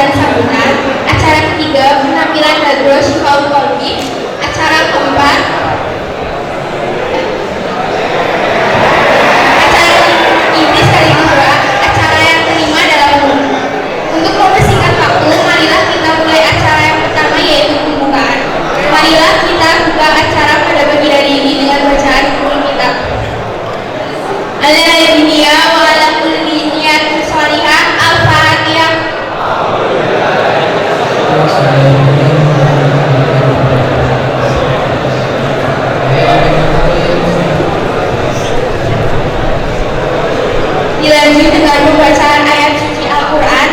dan sambutan. Acara ketiga, penampilan Badro Syifaul Qalbi. Acara keempat, acara ini sekaligus doa. Acara yang kelima adalah untuk mempersingkat waktu, marilah kita mulai acara yang pertama, yaitu pembukaan. Marilah kita buka acara pada pagi hari ini dengan bacaan Ummul Kitab. Ala dunia wa ala kulli niyatin sholihah. Al-Fatihah. Dilanjut dengan pembacaan ayat suci Al-Quran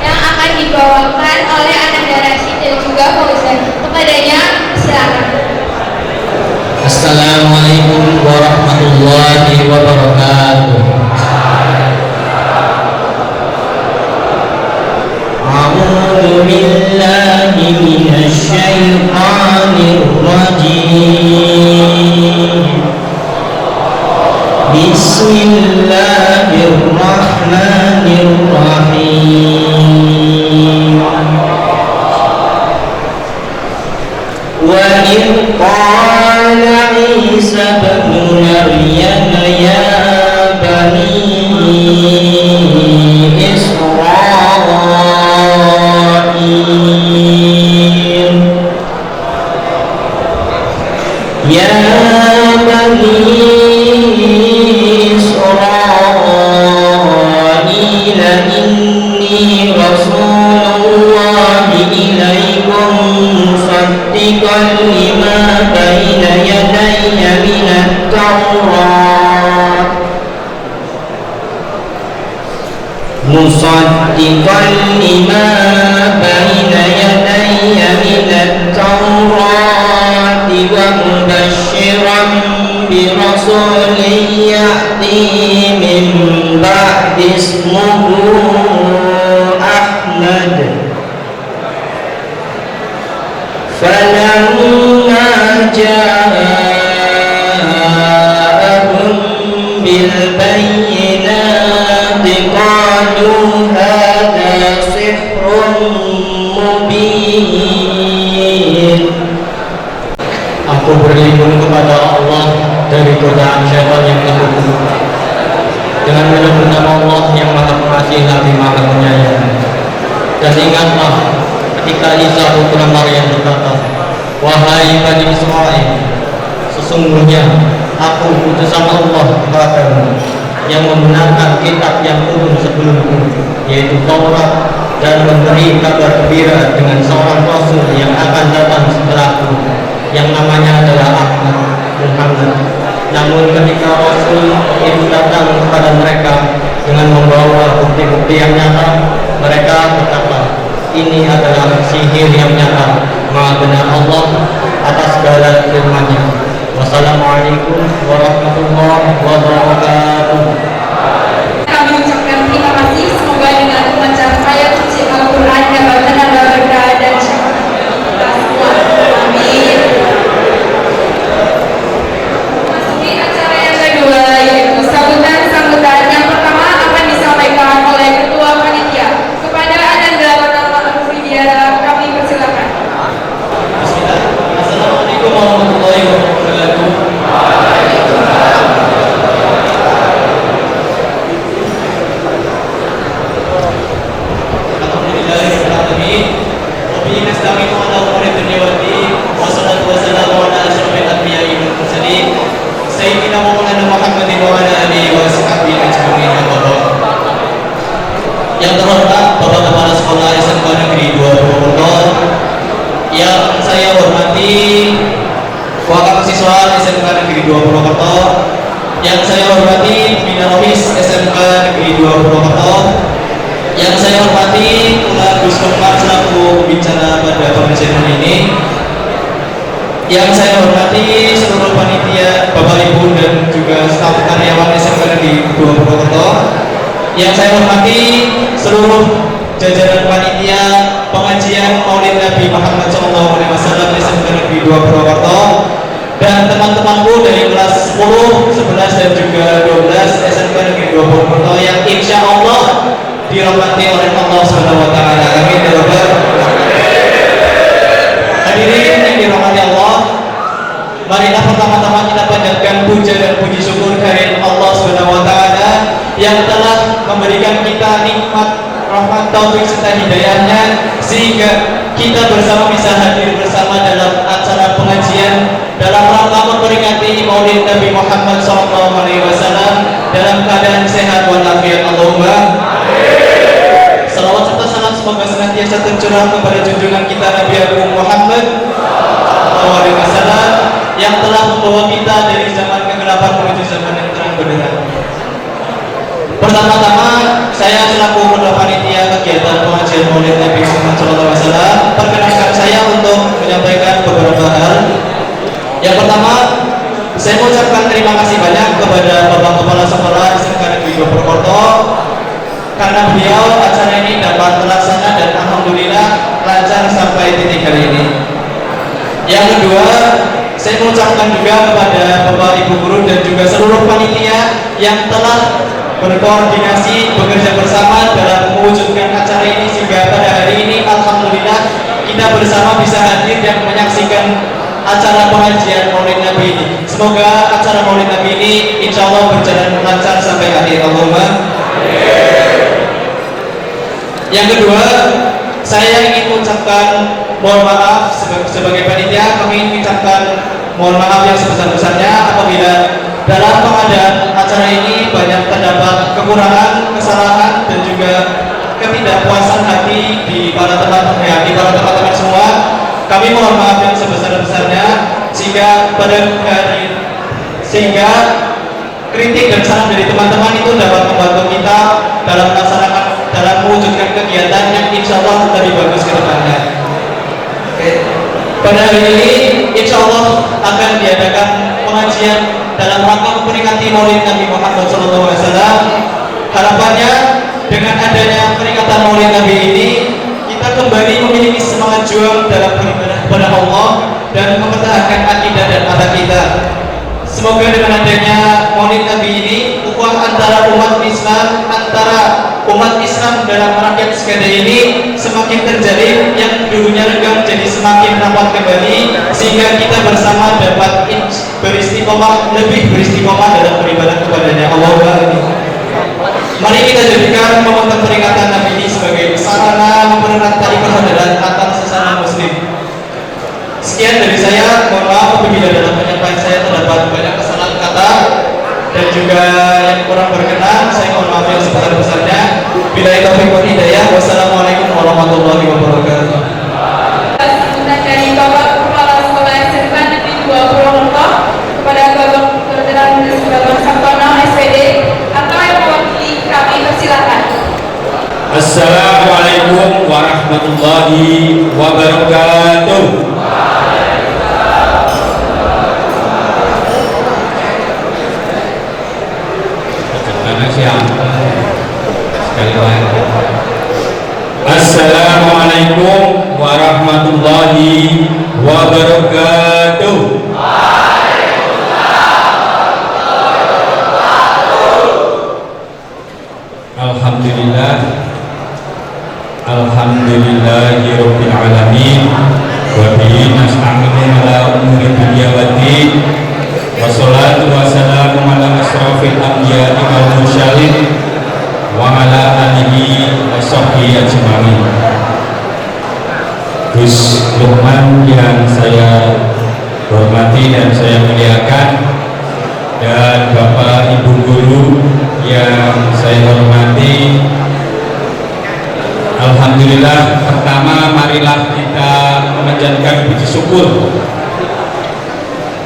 yang akan dibawakan oleh Ananda Rashid dan juga Fauzan. Kepadanya silakan. Assalamualaikum warahmatullahi wabarakatuh. A'udzu billahi minasy syaithanir rajim. Bismillahirrahmanirrahim. Wa idh qala Isa ibnu Maryam ya bani Israil ya bani inni rasulullahi ilaikum musaddiqan lima baina yadayya minat Taurat musaddiqan lima baina yadayya minat Taurat wa mubasysyiran bi rasulin ya'ti min ba'di ismuhu Ahmad falamma ja'ahum bil bayyinati qalu hadha sihrun mubin. Aku berlindung kepada Allah dari godaan syaitan yang terkutuk dengan menyebut nama Allah yang Maha Pengasih lagi Maha Penyayang. Dan ingatlah ketika Isa putra Maryam berkata, wahai Bani Israil, sesungguhnya aku utusan Allah kepadamu yang membenarkan kitab yang turun sebelumku, yaitu Taurat, dan memberi kabar gembira dengan seorang Rasul yang akan datang setelahku, yang namanya adalah Ahmad Muhammad. Namun ketika Rasul itu datang kepada mereka dengan membawa bukti-bukti yang nyata, mereka berkata, ini adalah sihir yang nyata. Maha benar Allah atas segala firman-Nya. Wassalamualaikum warahmatullahi wabarakatuh. Kami ucapkan terima kasih. Semoga dengan membaca ayat suci Al-Quran dapat menambah berkah dan syafaat kita semua. Amin. Masuki acara yang kedua, yaitu sambutan yang pertama akan disampaikan oleh Ketua Panitia. Kepada Ananda Bapak Widya, kami persilakan. Bismillah. Assalamualaikum warahmatullahi wabarakatuh. Yang terhormat Bapak Kepala Sekolah SMK Negeri 2 Purwokerto, yang saya hormati Wakil Siswa SMK Negeri 2 Purwokerto, yang saya hormati Bina Rohis SMK Negeri 2 Purwokerto, yang saya hormati Pula Gus Komar selaku pembicara pada pembicaraan ini, yang saya hormati seluruh panitia, Bapak Ibu dan juga staf karyawan SMK Negeri 2 Purwokerto, yang saya hormati seluruh jajaran panitia pengajian Maulid Nabi Muhammad SAW SMK Negeri 2 Purwokerto, dan teman-temanku dari kelas 10, 11 dan juga 12 SMK Negeri 2 Purwokerto yang insya Allah dirahmati oleh Allah Subhanahu wa taala. Amin ya rabbal hadirin yang dirahmati Allah. Marilah pertama-tama kita panjatkan puja dan puji syukur kehadirat Allah Subhanahu wa taala yang telah memberikan kita nikmat, rahmat, taufik serta hidayahnya sehingga kita bersama bisa hadir bersama dalam acara pengajian dalam rangka memperingati Maulid Nabi Muhammad SAW dalam keadaan sehat walafiat. Allahumma amin. Salawat serta salam semoga senantiasa tercurah kepada junjungan kita Nabi Agung Muhammad SAW yang telah membawa kita dari zaman kegelapan menuju zaman yang terang benderang. Pertama-tama saya selaku ketua panitia kegiatan pengajian Maulid Nabi Muhammad SAW perkenankan saya untuk menyampaikan beberapa hal. Yang pertama, saya mengucapkan terima kasih banyak kepada Bapak Kepala Sekolah SMK Negeri 2 Purwokerto karena beliau acara ini dapat terlaksana dan alhamdulillah lancar sampai titik kali ini. Yang kedua, saya mengucapkan juga kepada Bapak Ibu guru dan juga seluruh panitia yang telah berkoordinasi bekerja bersama dalam mewujudkan acara ini sehingga pada hari ini alhamdulillah kita bersama bisa hadir dan menyaksikan acara pengajian Maulid Nabi ini. Semoga acara Maulid Nabi ini insya Allah berjalan lancar sampai akhir. Allahumma amin. Yang kedua, saya ingin mengucapkan mohon maaf sebagai panitia. Kami ingin mengucapkan mohon maaf yang sebesar-besarnya apabila dalam pengadaan acara ini banyak terdapat kekurangan, kesalahan dan juga ketidakpuasan hati di para teman-teman semua. Kami mohon maaf yang sebesar-besarnya sehingga kritik dan saran dari teman-teman itu dapat membantu kita dalam melaksanakan, dalam mewujudkan kegiatan yang insya Allah lebih bagus ke depannya. Pada hari ini insya Allah akan diadakan pengajian dalam rangka memperingati Maulid Nabi Muhammad SAW. Harapannya dengan adanya peringatan Maulid Nabi ini kita kembali memiliki semangat juang dalam beribadah kepada Allah dan mempertahankan akidah dan akhlak kita. Semoga dengan adanya Maulid Nabi ini ukhuwah antara umat Islam dalam rakyat sekalian ini semakin terjalin, yang dulunya renggang jadi semakin rapat kembali sehingga kita bersama dapat lebih beristiqomah dalam beribadah kepadanya. Allahumma amin. Mari kita jadikan momentum peringatan Nabi ini sebagai sarana mempererat tali persaudaraan antar sesama muslim. Sekian dari saya, mohon maaf apabila dalam penyampaian saya terdapat banyak kesalahan kata dan juga yang kurang berkenan. Saya mohon maaf yang sebesar-besarnya. Billahi taufiq wal hidayah. Wassalamualaikum warahmatullahi wabarakatuh. Dari Bapak Kepala Sekolah SMK Negeri 2 Purwokerto kepada Bapak Dr. Sartono SPD atau yang mewakili kami persilakan. Assalamualaikum warahmatullahi wabarakatuh. Assalamualaikum warahmatullahi wabarakatuh. Alhamdulillah, alhamdulillahirabbil alamin, wa bihi nasta'inu ala umuri dunya waddin, wassalatu wassalamu ala asrofil anbiya'i wal mursalin wa ala alihi wa sahbihi ajma'in. Gus Lukman yang saya hormati dan saya muliakan, dan Bapak Ibu guru yang saya hormati, alhamdulillah, pertama marilah kita memanjatkan puji syukur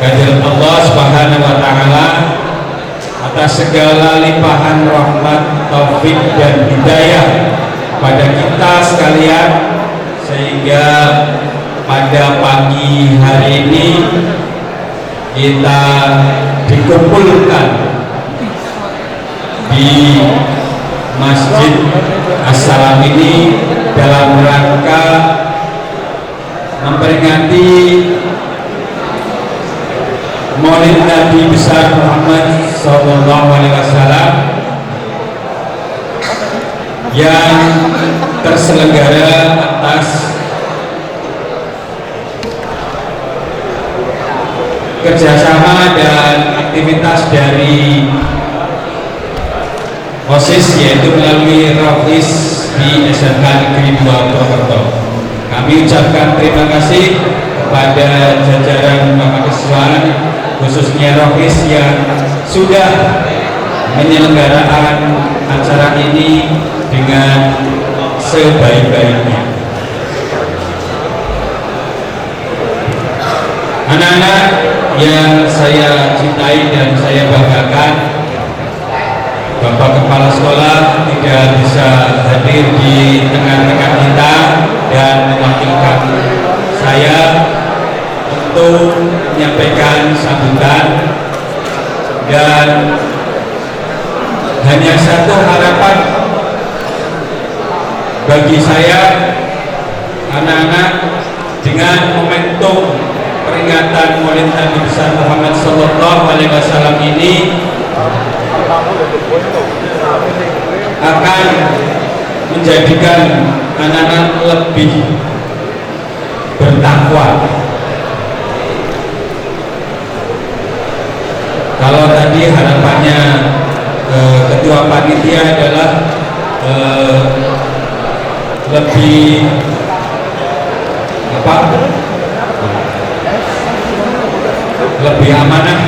kehadirat Allah Subhanahu wa taala atas segala limpahan rahmat, taufik dan hidayah pada kita sekalian, sehingga pada pagi hari ini kita dikumpulkan di Masjid As-Salam ini dalam rangka memperingati Maulid Nabi besar Muhammad SAW yang terselenggara atas kerjasama dan aktivitas dari OSIS, yaitu melalui Rohis di SMK Negeri 2 Purwokerto. Kami ucapkan terima kasih kepada jajaran mahasiswa, khususnya Rohis yang sudah menyelenggarakan acara ini dengan sebaik-baiknya. Anak-anak yang saya cintai dan saya banggakan, Bapak Kepala Sekolah tidak bisa hadir di tengah-tengah kita dan mewakilkan saya untuk menyampaikan sambutan, dan hanya satu harapan bagi saya, anak-anak, dengan momentum peringatan Maulid Nabi besar Muhammad Sallallahu Alaihi Wasallam ini akan menjadikan anak-anak lebih bertakwa. Kalau tadi harapannya ketua panitia adalah lebih lebih amanah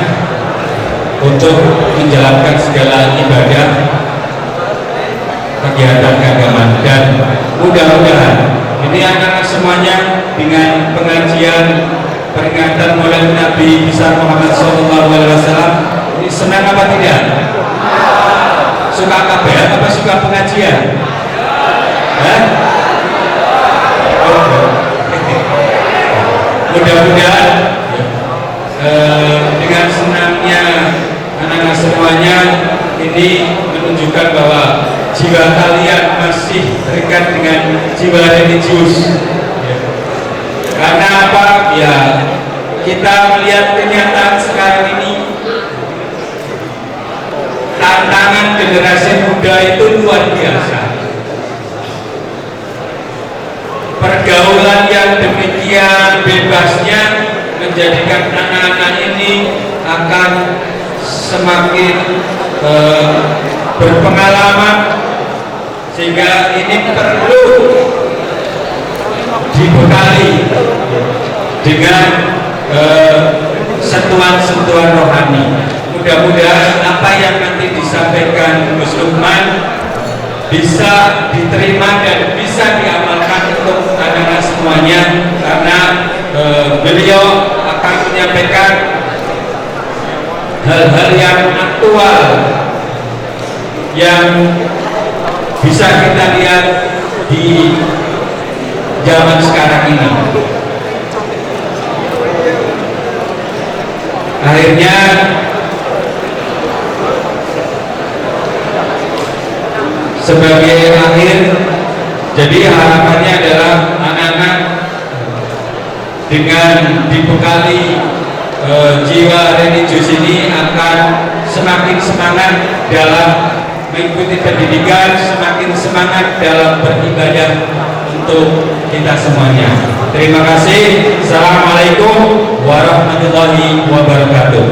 untuk menjalankan segala ibadah kegiatan keagamaan, dan mudah-mudahan ini anak-anak semuanya dengan pengajian peringatan Maulid Nabi besar Muhammad SAW ini senang apa tidak? Suka KBR apa suka pengajian? Mudah-mudahan dengan senangnya anak-anak semuanya ini menunjukkan bahwa jiwa kalian masih terikat dengan jiwa religius. Karena apa? Ya, kita melihat kenyataan sekarang ini, tantangan generasi muda itu luar biasa. Pergaulan yang demikian bebasnya menjadikan anak-anak ini akan semakin berpengalaman, sehingga ini perlu dibekali dengan sentuhan-sentuhan rohani. Mudah-mudahan apa yang nanti disampaikan Gus Lukman bisa diterima dan bisa diamalkan untuk anak-anak semuanya, karena beliau akan menyampaikan hal-hal yang aktual yang bisa kita lihat di zaman sekarang ini. Akhirnya sebagai akhir, jadi harapannya adalah anak-anak dengan dibekali jiwa religius ini akan semakin semangat dalam mengikuti pendidikan, semakin semangat dalam beribadah untuk kita semuanya. Terima kasih. Assalamualaikum warahmatullahi wabarakatuh.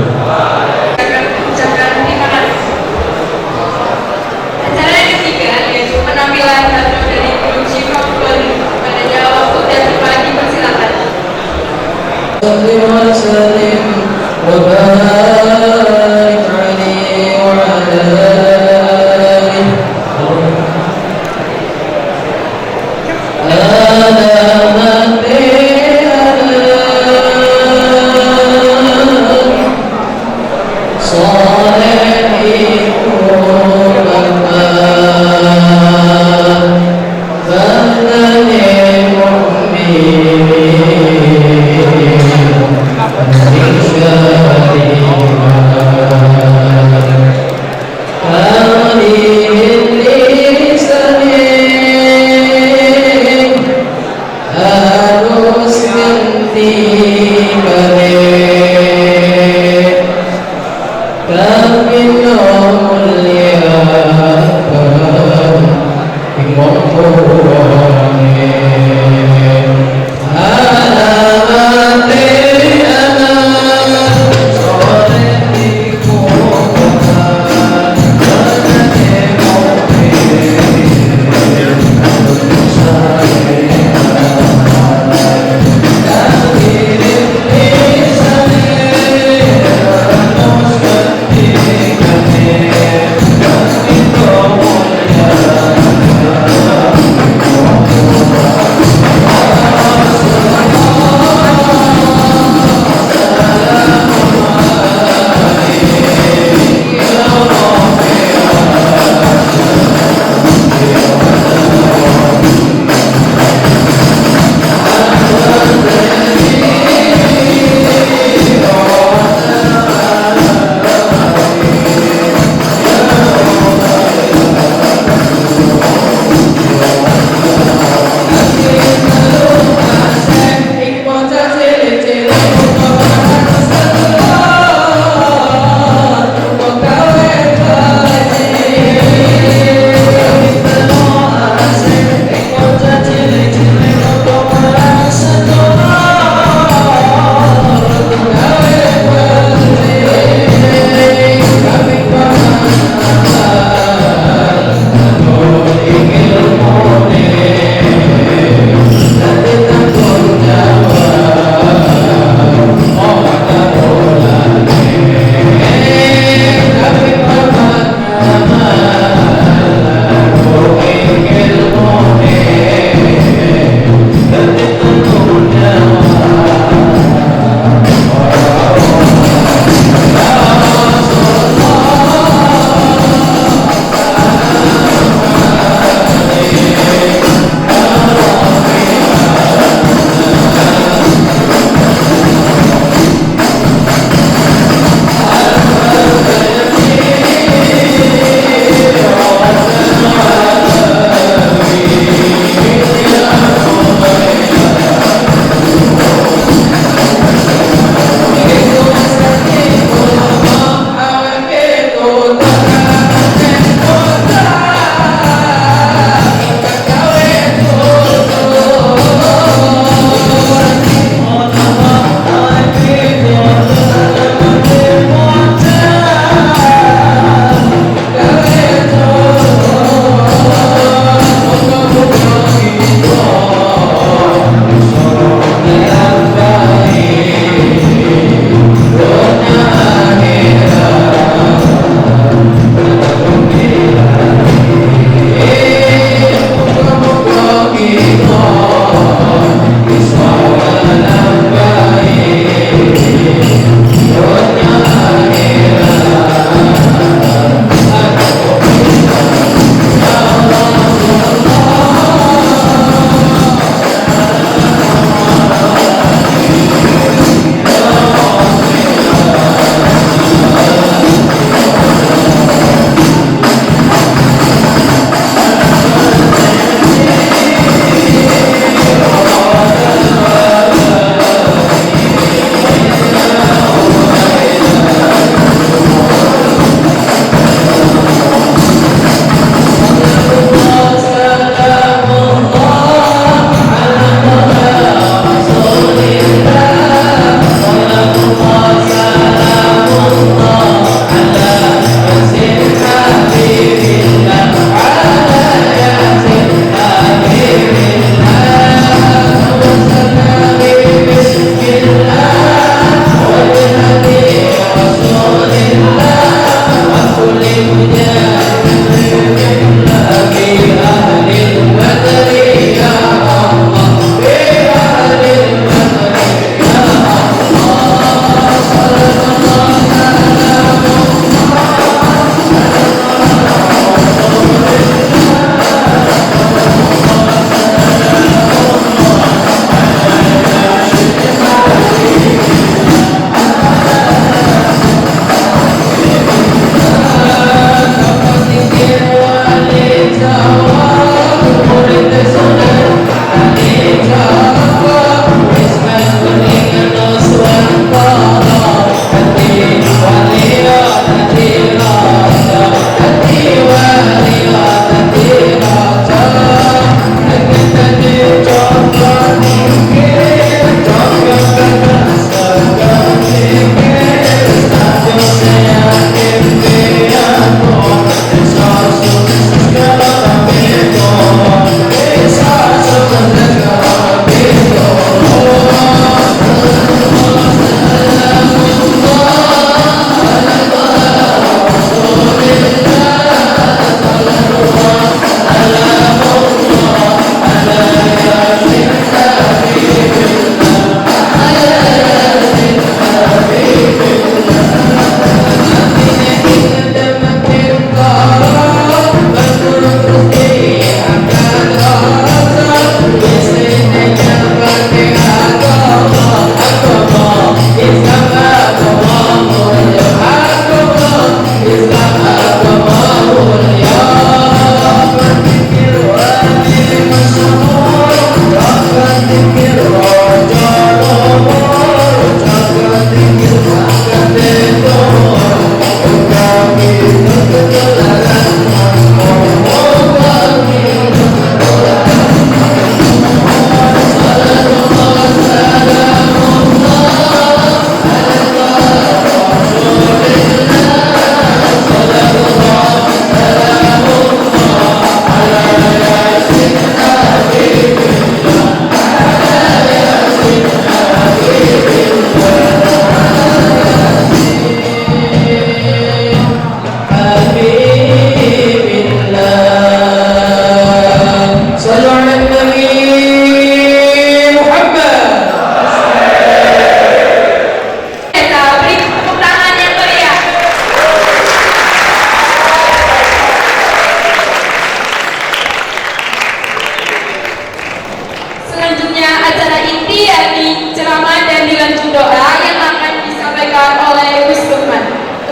Acara yang ketiga yaitu penampilan satu dari grup Syifa Fulani. Padanya waktu dan tempat dipersilakan. Amin.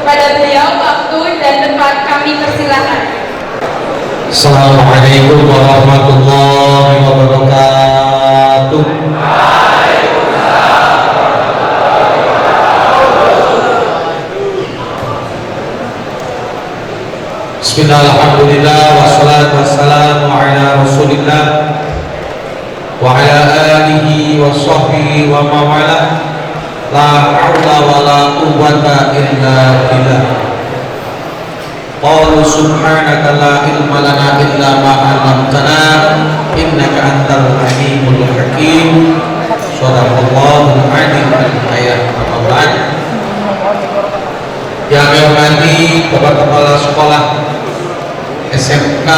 Kepada beliau waktu dan tempat kami persilahkan. Assalamualaikum warahmatullahi wabarakatuh. Bismillahirrahmanirrahim. Wassalatu wassalamu ala Rasulillah wa ala alihi wa sahbihi wa mawala. La haula wa la quwwata illa billah. Qalu subhanaka la ilma lana illa ma 'allamtana innaka antal alimul hakim. Shadaqallahul azim. Ayat Ramadan. Yang kami hormati Bapak Kepala Sekolah SMK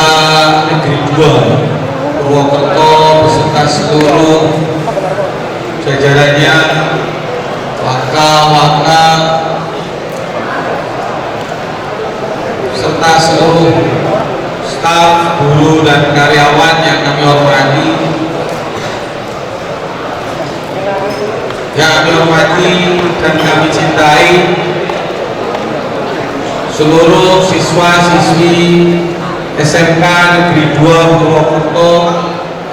Negeri 2 Purwokerto beserta seluruh jajarannya, waka serta seluruh staf, guru dan karyawan yang kami hormati, dan kami cintai, seluruh siswa-siswi SMK Negeri 2 Purwokerto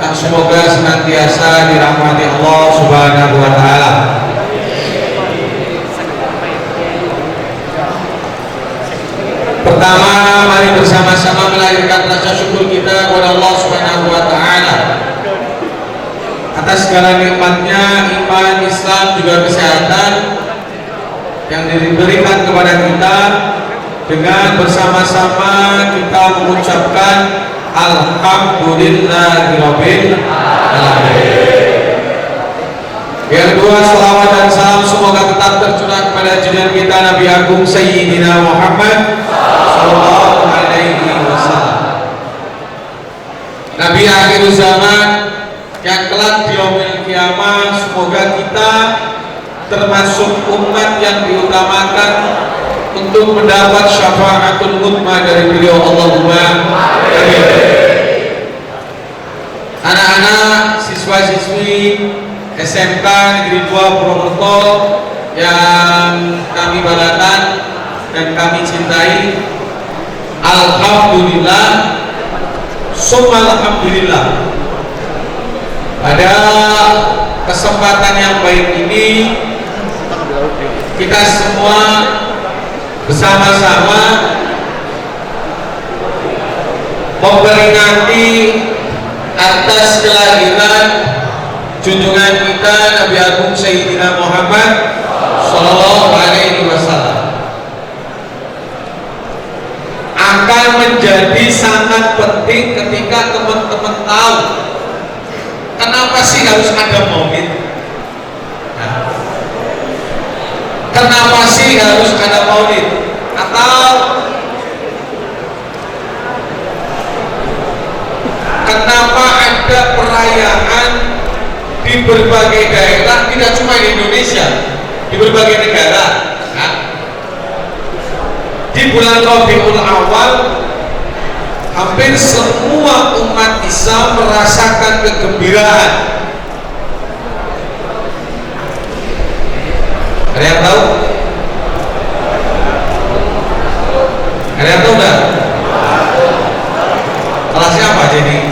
yang semoga senantiasa dirahmati Allah Subhanahu wa Ta'ala. Pertama, mari bersama-sama melahirkan rasa syukur kita kepada Allah Subhanahu wa Ta'ala atas segala nikmatnya, iman, Islam, juga kesehatan yang diberikan kepada kita. Dengan bersama-sama kita mengucapkan Alhamdulillahirabbil alamin. Yang kedua, salawat dan salam semoga tetap tercurah kepada junjungan kita Nabi Agung Sayyidina Muhammad sallallahu alaihi wasallam, Nabi akhir zaman yang kelak di yaumil kiamah. Semoga kita termasuk umat yang diutamakan untuk mendapat syafaatul utma dari beliau. Allahumma amin. Anak-anak, siswa-siswi SMK Negeri 2 Purwokerto yang kami banggakan dan kami cintai, alhamdulillah summa alhamdulillah, pada kesempatan yang baik ini kita semua bersama-sama memperingati atas kelahiran junjungan kita Nabi Agung Sayyidina Muhammad sallallahu alaihi wasallam. Akan menjadi sangat penting ketika teman-teman tahu kenapa sih harus ada maulid. Kenapa sih harus ada maulid? Atau kenapa ada perayaan di berbagai daerah, tidak cuma di Indonesia, di berbagai negara. Di bulan Rabiul Awal hampir semua umat Islam merasakan kegembiraan. Ada yang tahu? Ada yang tahu nggak? Kelasnya apa jadi?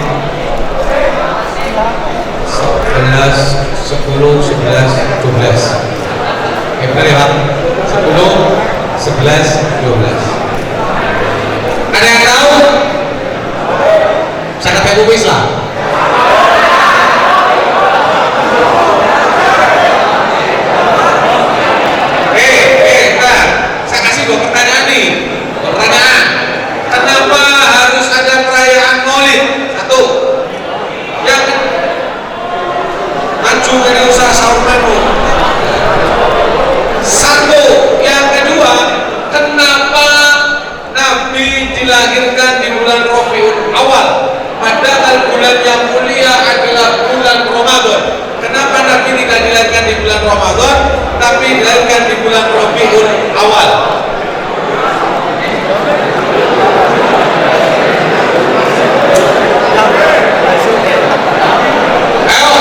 11, 10, 11, 12. Benar ya Pak? 10, 11, 12. Ada yang tahu? Saya kata kuis lah. Saya kasih dua pertanyaan nih. Pertanyaan, kenapa harus ada perayaan Maulid? Satu, yang maju dari usaha sahur menu. Satu, yang kedua, kenapa Nabi dilahirkan di bulan Rabiul Awal? Padahal bulan yang mulia adalah bulan Ramadan. Kenapa Nabi tidak dilahirkan di bulan Ramadan, tapi dilahirkan di bulan Rabiul Awal? Ayo,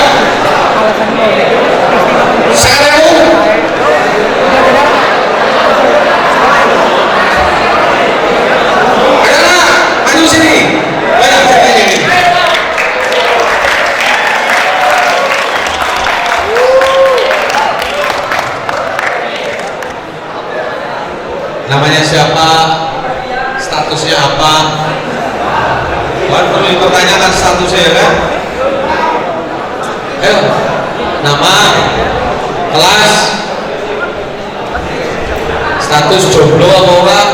sekarang siapa, statusnya apa. Kan perlu dipertanyakan statusnya ya kan. Ayo, nama, kelas, status jomblo apa orang.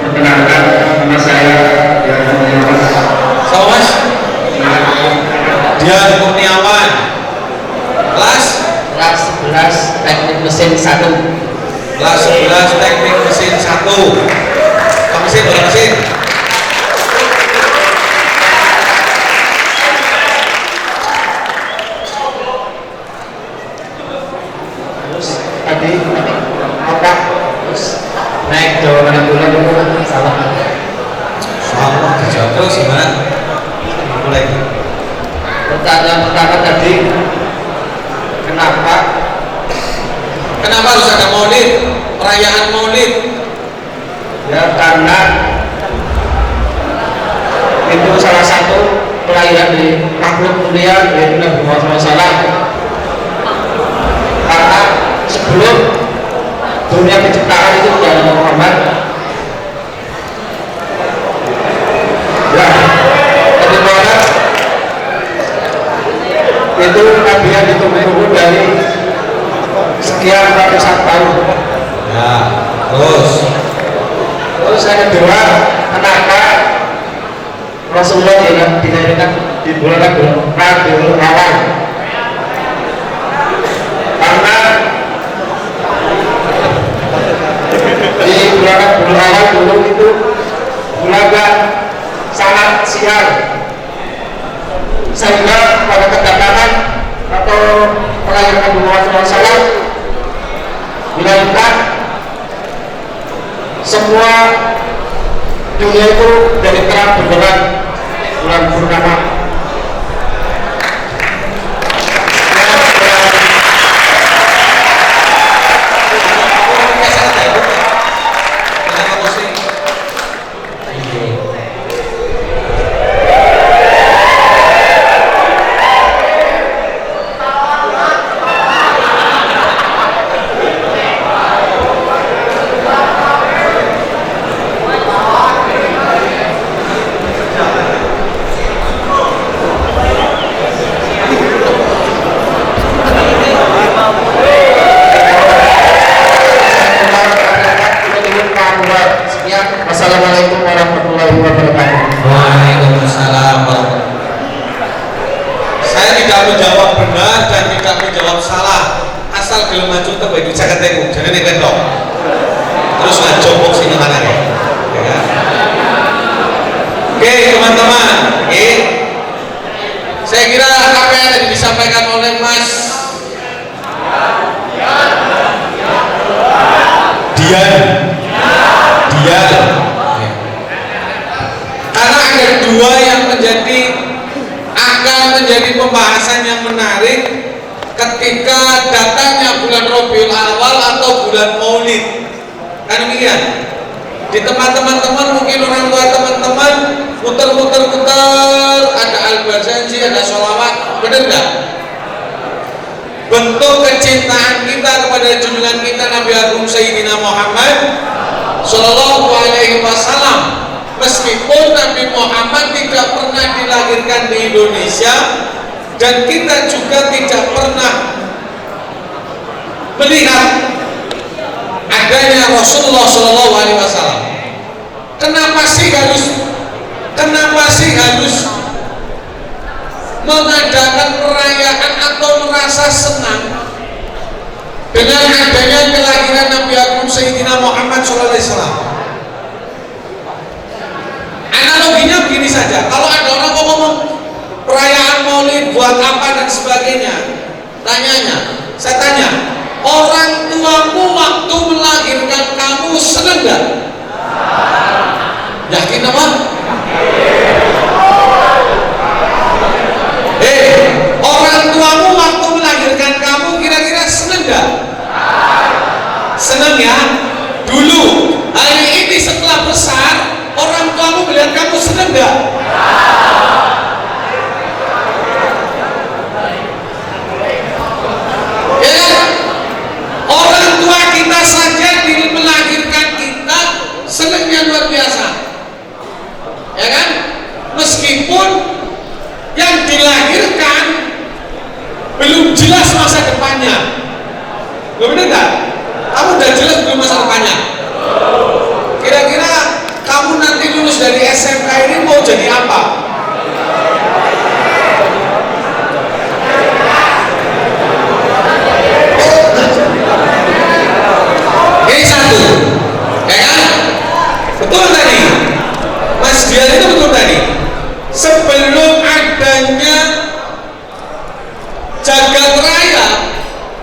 Perkenalkan, nama saya Dian Kurniawan. Sama mas? Dian Kurniawan. Kelas? Kelas 11 Teknik Mesin 1. Kelas 11 Teknik Mesin 1. Pak mesin, Pak mesin. Terus tadi otak terus naik jawaban bulan itu salah. Sama dijawab terus gimana? Mulai. Pertanyaan pertama tadi kenapa Kenapa harus ada maulid? Perayaan maulid. ya karena itu salah satu kelahiran di makhluk mulia yaitu Nabi Muhammad SAW. Karena sebelum dunia penciptaan itu tidak ada Muhammad. Ya, bagaimana itu Nabi yang ditunggu-tunggu dari sekian ratusan tahun. Ya, terus. Terus yang kedua, kenapa Rasulullah dilahirkan di bulan Rabiul Awal? Karena di bulan Rabiul Awal dulu itu bulan sangat siang, sehingga pada kedatangan atau kelahiran Nabi Muhammad SAW dilahirkan semua dunia itu dari terang benderang bulan purnama. Kenapa mesti? Wassalamualaikum warahmatullahi wabarakatuh. Waalaikumsalam warahmatullahi. Saya tidak menjawab benar dan tidak menjawab salah. Asal belum maju ke bagi jaket temu, jangan ikut dong. Terus maju kok sini mana ya? Ya. Oke teman-teman, oke. Saya kira apa yang tadi disampaikan oleh Mas Dian. Karena ada dua yang akan menjadi pembahasan yang menarik ketika datangnya bulan Rabiul Awal atau bulan Maulid. Kan demikian. Di tempat teman-teman mungkin orang tua teman-teman muter, ada al-barzanji, ada sholawat, benar enggak? Bentuk kecintaan kita kepada junjungan kita Nabi Agung Sayyidina Muhammad Sallallahu Alaihi Wasallam. Meskipun Nabi Muhammad tidak pernah dilahirkan di Indonesia dan kita juga tidak pernah melihat adanya Rasulullah Sallallahu Alaihi Wasallam. Kenapa sih harus mengadakan perayaan atau merasa senang dengan adanya kelahiran Nabi Agung Sayyidina Muhammad Sallallahu Alaihi Wasallam? Analoginya begini saja, kalau ada orang ngomong perayaan Maulid buat apa dan sebagainya, saya tanya, orang tuamu waktu melahirkan kamu senang gak? Yakin apa? Orang tuamu waktu melahirkan kamu kira-kira senang gak? Senang ya? Dulu, hari ini setelah besar, orang tuamu melihat kamu senang gak? sekalipun yang dilahirkan belum jelas masa depannya. Belum, benar nggak? Kamu udah jelas belum masa depannya? Kira-kira kamu nanti lulus dari SMK ini mau jadi apa? Ini satu, ya kan? Betul tadi, Mas Dian itu betul tadi. Sebelum adanya jagat raya,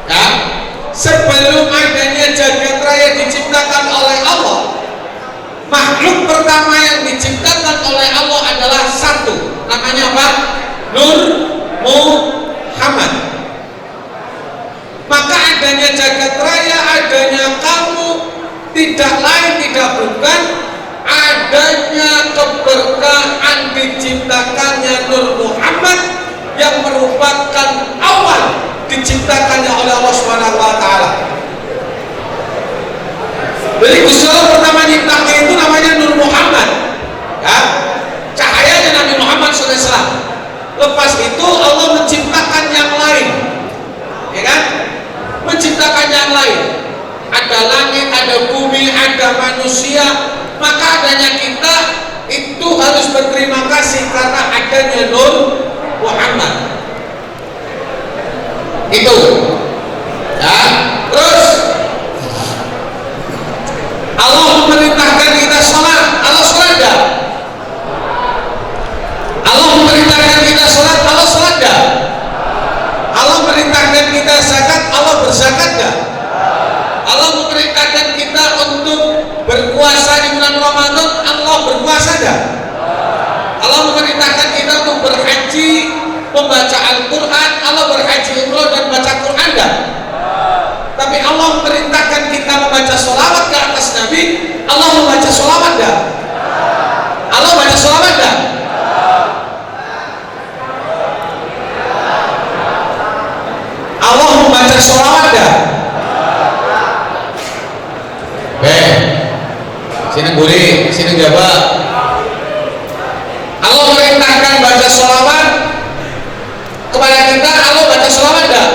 ya, sebelum adanya jagat raya diciptakan oleh Allah, makhluk pertama yang diciptakan oleh Allah adalah satu, namanya apa? Nur Muhammad. Maka adanya jagat raya, adanya kamu, tidak lain tidak bukan adanya keberkahan diciptakannya Nur Muhammad yang merupakan awal diciptakannya oleh Allah Subhanahu wa taala. Jadi Gusti Allah pertama nyiptakan itu namanya Nur Muhammad. Ya. Cahayanya Nabi Muhammad SAW. Lepas itu Allah menciptakan yang lain. Ya kan? Menciptakan yang lain. Ada langit, ada bumi, ada manusia. Maka adanya kita itu harus berterima kasih karena adanya Nur Muhammad. Itu. Ya. Terus Allah memerintahkan kita sholat. Allah sholat enggak? Allah memerintahkan kita sholat. Allah sholat enggak? Allah memerintahkan kita zakat. Allah berzakat enggak? Allah memerintahkan kita untuk berpuasa di bulan Ramadan. Allah berpuasa enggak? Allah memerintahkan kita untuk berhaji, membaca Al-Quran. Allah berhaji umroh dan baca Quran enggak? Tapi Allah memerintahkan kita membaca sholawat ke atas Nabi. Allah membaca sholawat enggak? Allah baca sholawat enggak? Allah membaca sholawat enggak? Sini boleh, sini jawab. Allah memerintahkan baca sholawat kepada kita. Allah baca sholawat enggak?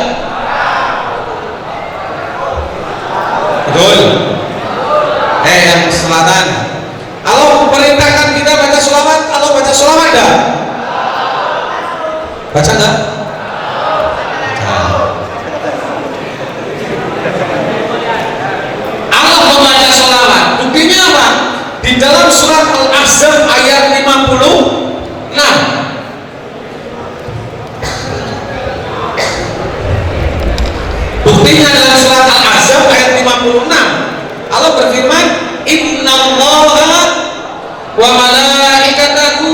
Betul. Yang selatan. Allah memerintahkan kita baca sholawat. Allah baca sholawat enggak? Baca enggak? Allah membaca sholawat. Buktinya apa? Di dalam surat Al-Ahzab ayat 56. Buktinya dalam surat Al-Ahzab ayat 56. Allah berfirman, "Innallaha wa malaikatahu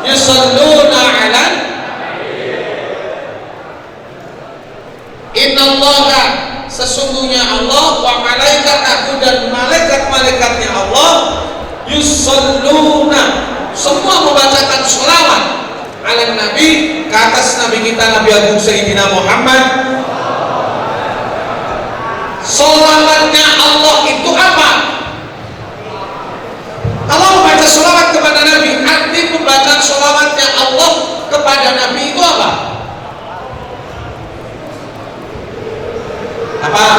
yusholluna 'alan." Innallaha, sesungguhnya Allah, wa malaikatahu, dan malaikat-malaikatnya Allah, yusholluna, semua membacakan sholawat ala Nabi, ke atas Nabi kita Nabi Agung Sayyidina Muhammad. Sholawatnya Allah itu apa? Allah membaca sholawat kepada Nabi. Arti pembacaan sholawatnya Allah kepada Nabi itu apa? Apa?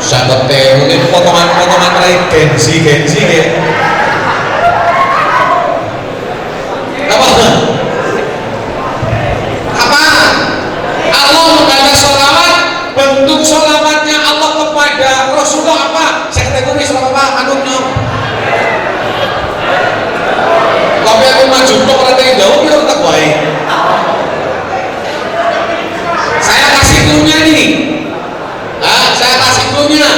Sangat mungkin potongan-potongan lain gensi ya. Apa? Allah membaca sholawat, bentuk sholawatnya Allah kepada Rasulullah apa? Saya kategori sholawat apa? Anutnya tapi aku maju kok rata yang jauh ya tak baik. Saya kasih cluenya nih. Saya kasih cluenya.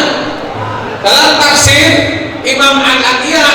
Dalam tafsir Imam Al-Atiyah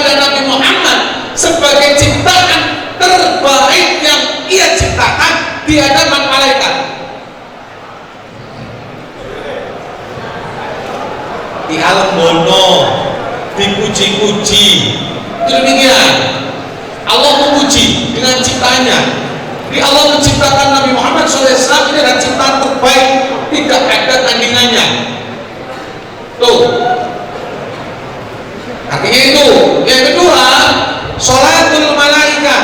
kepada Nabi Muhammad sebagai ciptaan terbaik yang ia ciptakan di hadapan malaikat. Di alam bono, dipuji-puji, itu demikian. Allah memuji dengan ciptanya. Di Allah menciptakan Nabi Muhammad SAW, ini adalah ciptaan terbaik, tidak ada tandingannya. Tuh, artinya itu. Yang kedua, sholatul malaikat,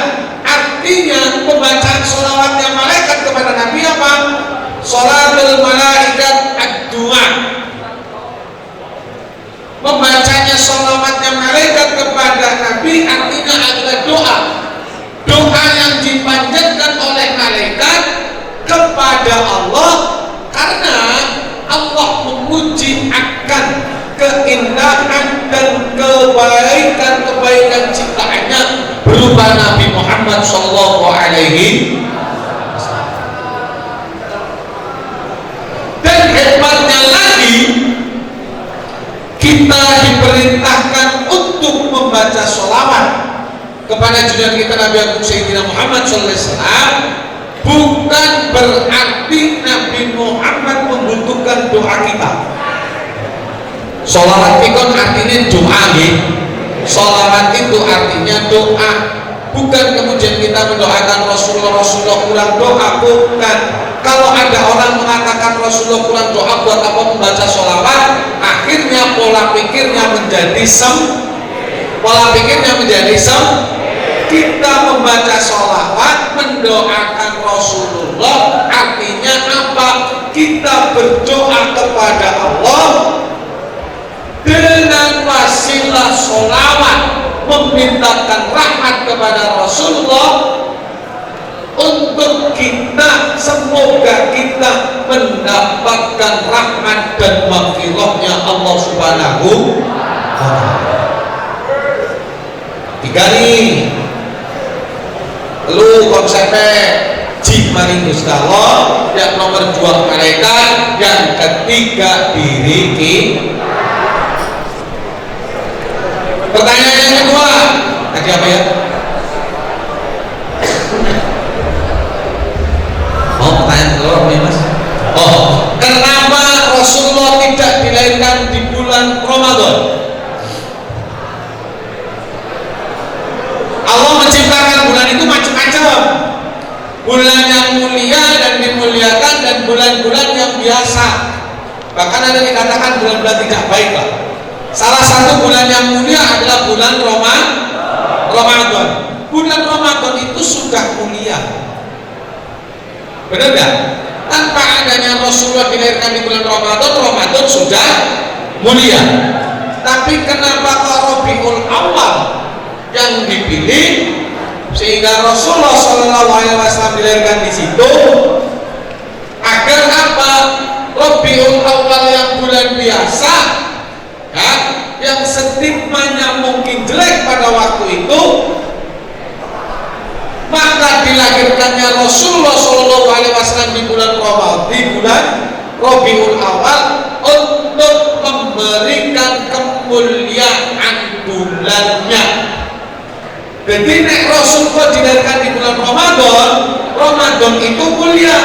artinya pembacaan sholawatnya malaikat kepada Nabi apa? Sholatul malaikat ad-du'a, membacanya sholawatnya malaikat kepada Nabi artinya adalah doa. Doa yang dipanjatkan oleh malaikat kepada Allah karena Allah memuji akan keindahan dan kebaikan ciptaannya berupa Nabi Muhammad Sallallahu Alaihi Wasallam. Dan hebatnya lagi, kita diperintahkan untuk membaca sholawat kepada junjungan kita Nabi Agung Sayyidina Muhammad SAW, bukan berarti Nabi Muhammad membutuhkan doa kita. Sholawat itu artinya doa, sholawat itu artinya doa, bukan kemudian kita mendoakan Rasulullah kurang doa, bukan. Kalau ada orang mengatakan Rasulullah kurang doa, buat apa membaca sholawat? Akhirnya pola pikirnya menjadi kita membaca sholawat mendoakan Rasulullah, artinya apa? Kita berdoa kepada Allah dengan wasilah sholawat, memintakan rahmat kepada Rasulullah untuk kita, semoga kita mendapatkan rahmat dan maghfirahnya Allah Subhanahu wa ta'ala. Tiga nih, lu konsepnya jimari Gusti Allah, yang nomor 2 malaikat, yang ketiga diri kita. Pertanyaan yang kedua tadi apa ya? Oh, pertanyaan kedua nih mas. Oh, kenapa Rasulullah tidak dilahirkan di bulan Ramadan? Allah menciptakan bulan itu macam-macam, bulan yang mulia dan dimuliakan, dan bulan-bulan yang biasa. Bahkan ada yang dikatakan bulan-bulan tidak baik lah. Salah satu bulan yang mulia adalah bulan Ramadan. Bulan Ramadan itu sudah mulia, benar nggak? Tanpa adanya Rasulullah dilahirkan di bulan Ramadan sudah mulia. Tapi kenapa Rabiul Awal yang dipilih sehingga Rasulullah SAW dilahirkan di situ? Agar apa? Rabiul Awal yang bulan biasa, ya, yang stigmanya mungkin jelek pada waktu itu, maka dilahirkannya Rasulullah SAW di bulan Ramadan, di bulan Rabiul Awal, untuk memberikan kemuliaan bulannya. Jadi nek Rasulullah dilahirkan di bulan Ramadan itu mulia.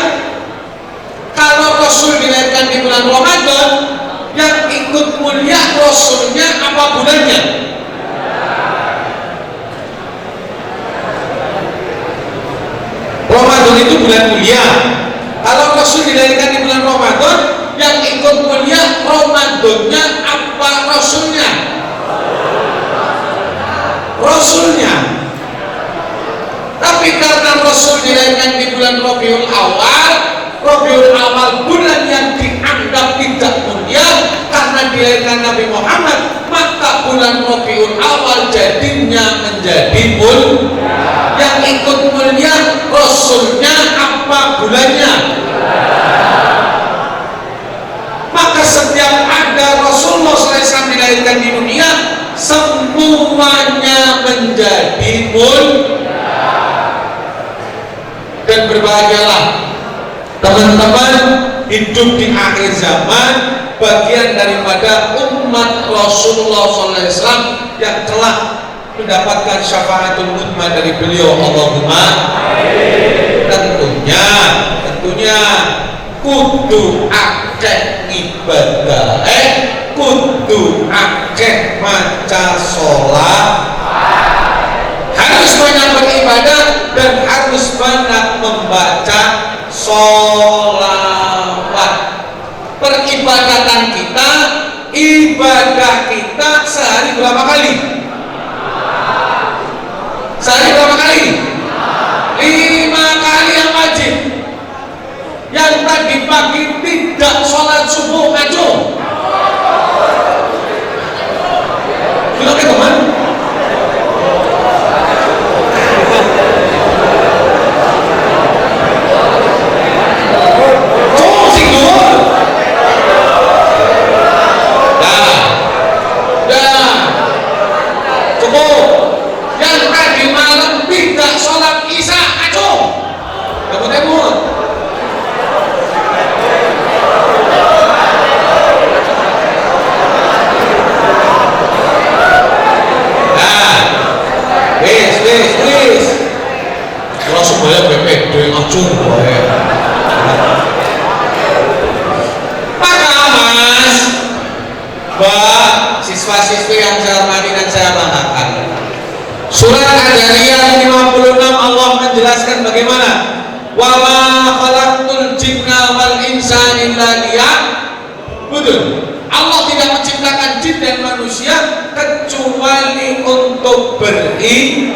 Kalau Rasul dilahirkan di bulan Ramadan, yang ikut mulia Rasulnya apa bulannya? Ramadan itu bulan mulia. Kalau Rasul dilahirkan di bulan Ramadan, yang ikut mulia Ramadannya apa Rasulnya? Rasulnya. Tapi karena Rasul dilahirkan di bulan Rabiul Awal bulan yang dianggap tidak mulia karena dilahirkan Nabi Muhammad, maka bulan Rabiul Awal jadinya menjadi mulia. Yang ikut mulia Rasulnya apa bulannya? Maka setiap ada Rasulullah SAW dilahirkan di dunia, semuanya menjadi mulia. Dan berbahagialah teman-teman hidup di akhir zaman, bagian daripada umat Rasulullah SAW yang telah mendapatkan syafaatul mutma dari beliau. Allahumma tentunya kudu akeh ibadah, kudu akeh maca sholat, harus banyak beribadah dan harus banyak membaca sholawat. Peribadatan kita, ibadah kita sehari berapa kali? Sehari berapa kali? 5 kali yang wajib. Yang tadi pagi tidak sholat subuh ngaco. Sudah ke teman? Maka Mas, Mbak, siswa-siswi yang saya hormati dan saya banggakan, Surat Ad-Dariyat 56 Allah menjelaskan bagaimana wa ma khalaqtul jinna wal insa illa liya'budun. Allah tidak menciptakan jin dan manusia kecuali untuk beribadah.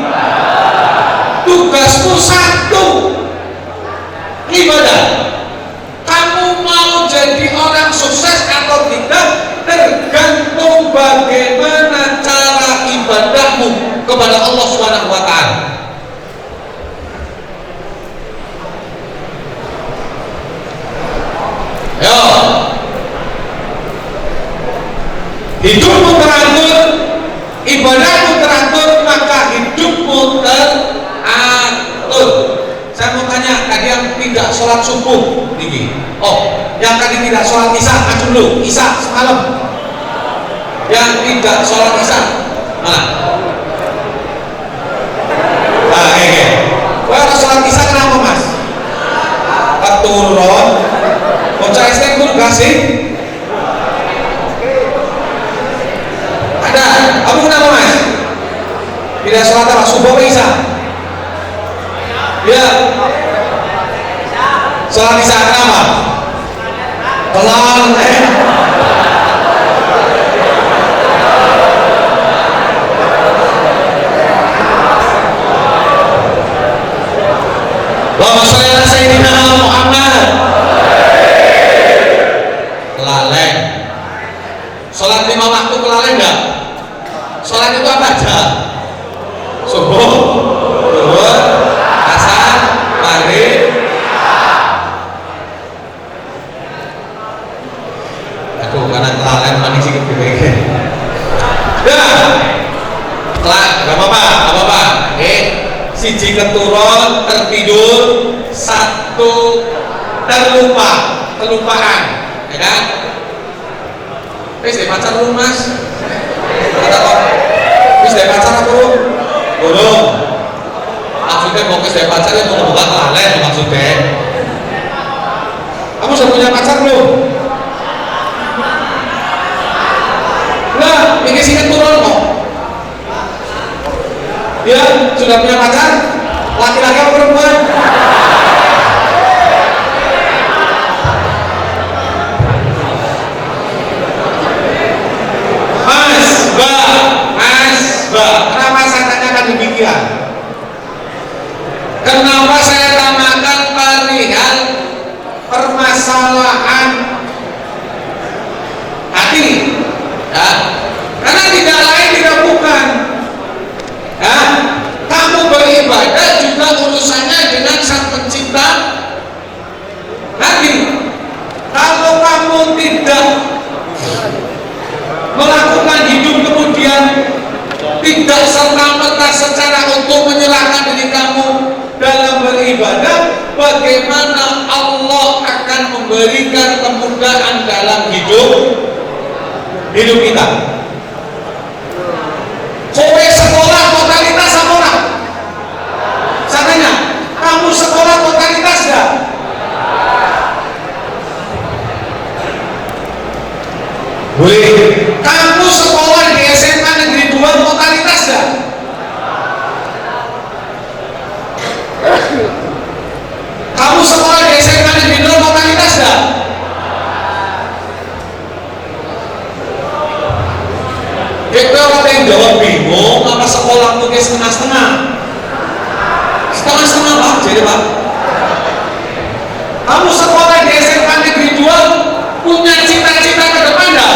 Tugasmu satu, ibadah. Kamu mau jadi orang sukses atau tidak tergantung bagaimana cara ibadahmu kepada Allah Subhanahu wa taala. Yo. Hidupmu teratur, ibadahmu teratur, maka hidupmu teratur. Saya mau tanya, tadi yang tidak sholat subuh tinggi. Oh, yang tadi tidak sholat isya, maju dulu. Isya semalam. Yang tidak sholat isya, mana? Nah, Wah, harus sholat isya kenapa Mas? Keturun. Bocah SD guru kasih. Ada. Kamu kenapa Mas? Tidak sholat apa? Subuh apa isya? Ya. Sholat isya kenapa? Telat. Allahumma sholli ala sayyidina Muhammad. Kelaleng. Sholat 5 waktu kelaleng enggak? Sholat itu apa aja? Subuh, zuhur, asar, maghrib. Aduh, karena kelaleng manis sih kebeke. Dah. Gak apa-apa. Siji keturun, tertidur, 1 kelupaan, ya kan? Wis pacar lu Mas? Kata kok, wis pacar aku? Belum. Maksudnya mau wis pacar ya mau buka kelaleng maksudnya. Kamu sudah punya pacar belum? Nah, ini sih keturun kok. Ya, sudah punya pacar? Laki-laki atau perempuan? Mas, Mbak, kenapa saya tanyakan demikian? Kenapa saya tanyakan perihal permasalahan hati? Ya, karena tidak lain tidak bukan. Ya, kamu beribadah juga urusannya dengan Sang Pencipta hati. Kalau kamu tidak melakukan hidup kemudian tidak serta-merta secara untuk menyerahkan diri kamu dalam beribadah, bagaimana Allah akan memberikan setengah-setengah. Setengah-setengah Pak, jadi Pak. Kamu sekolah di SMK Negeri 2 punya cita-cita ke depan enggak?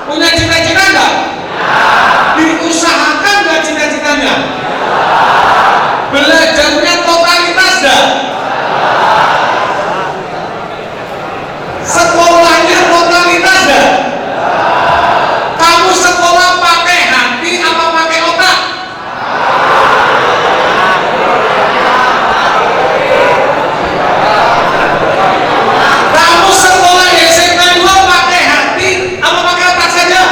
Punya cita-cita enggak? Diusahakan enggak cita-citanya? Belajarnya totalitas enggak? Sekolahnya totalitas enggak? Kamu sekolah pakai hati apa pakai otak? Kamu sekolah di SMK 2 pakai hati apa pakai otak saja?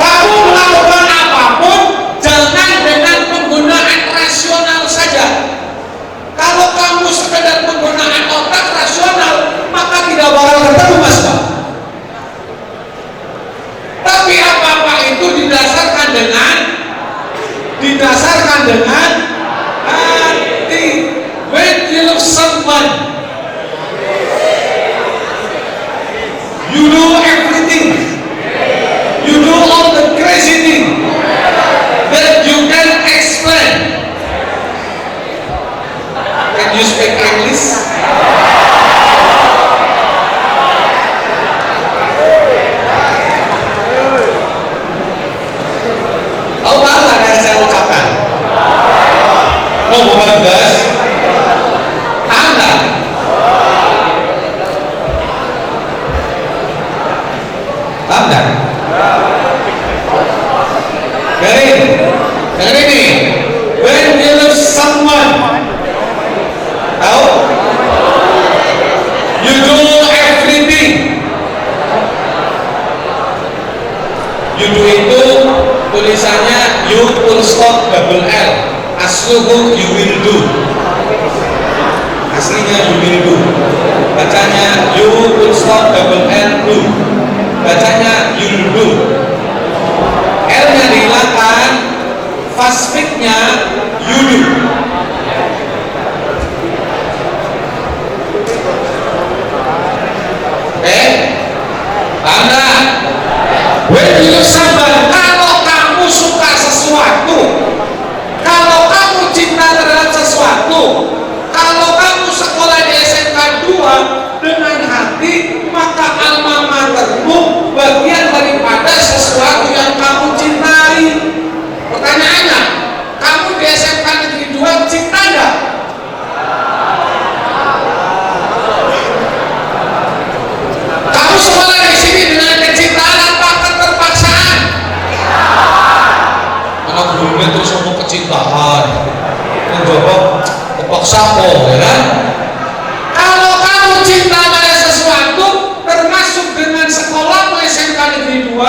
Kamu melakukan apapun jangan dengan penggunaan rasional saja. Kalau kamu sekedar penggunaan otak rasional, maka tidak bakal ketemu Mas Pak. Tapi apa-apa itu didasarkan dengan hati. When you love someone, you do everything. You do all the crazy thing that you can explain. Can you speak English? Tahu apa yang saya ucapkan? Mau bebas? Tahu nggak? Tahu nggak? Dengerin ini. When you love someone, tahu? You do everything. You do itu tulisannya you full stop double L. Asluhu you will do. Aslinya you will do. Bacanya you full stop double L do. Bacanya you'll do. L-nya dihilangkan, fast speak-nya you do. Anda when you someone, kalau kamu suka sesuatu, kalau kamu cinta terhadap sesuatu, kalau kamu sekolah di SMK 2 dengan hati, maka alma matermu bagian daripada sesuatu yang kamu cintai. Pertanyaannya, kamu di SMK Negeri 2 cinta enggak? Kamu sekolah di sini dengan kecintaan apa keterpaksaan? Anak gurunya terus ngomong kecintaan, menjawab terpaksa kok, ya kan? Kalau kamu cinta pada sesuatu, termasuk dengan sekolah SMK Negeri 2,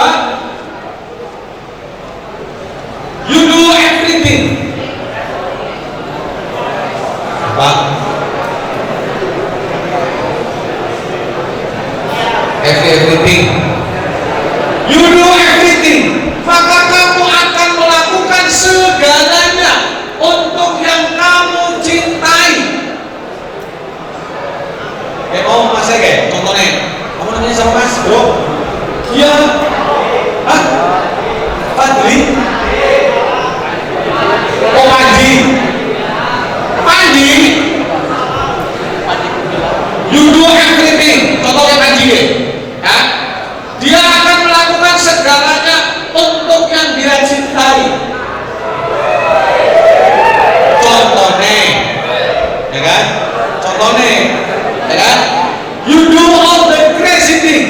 you do everything. Pak, everything. You do everything. Maka kamu akan melakukan segalanya untuk yang kamu cintai. Mau Mas Ege, contohnya, kamu nanya sama Mas, bro? Iya. Hah? Fadli? Oh, Panji. Panji? You do everything. Contohnya Panji ya. Dia akan melakukan segalanya untuk yang dia cintai. Contohnya, ya kan? Contohnya, ya kan? You do all the crazy thing.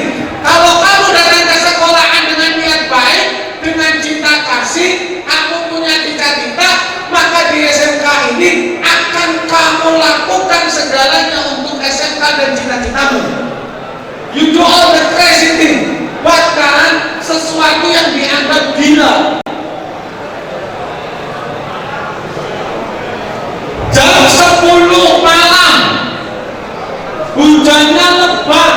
Kalau kamu datang ke sekolahan dengan niat baik, dengan cinta kasih, kamu punya cita-cita, maka di SMK ini akan kamu lakukan segalanya untuk SMK dan cita-citamu. You do all the crazy thing. Bahkan sesuatu yang dianggap gila. Jam 10 malam, hujannya lebat,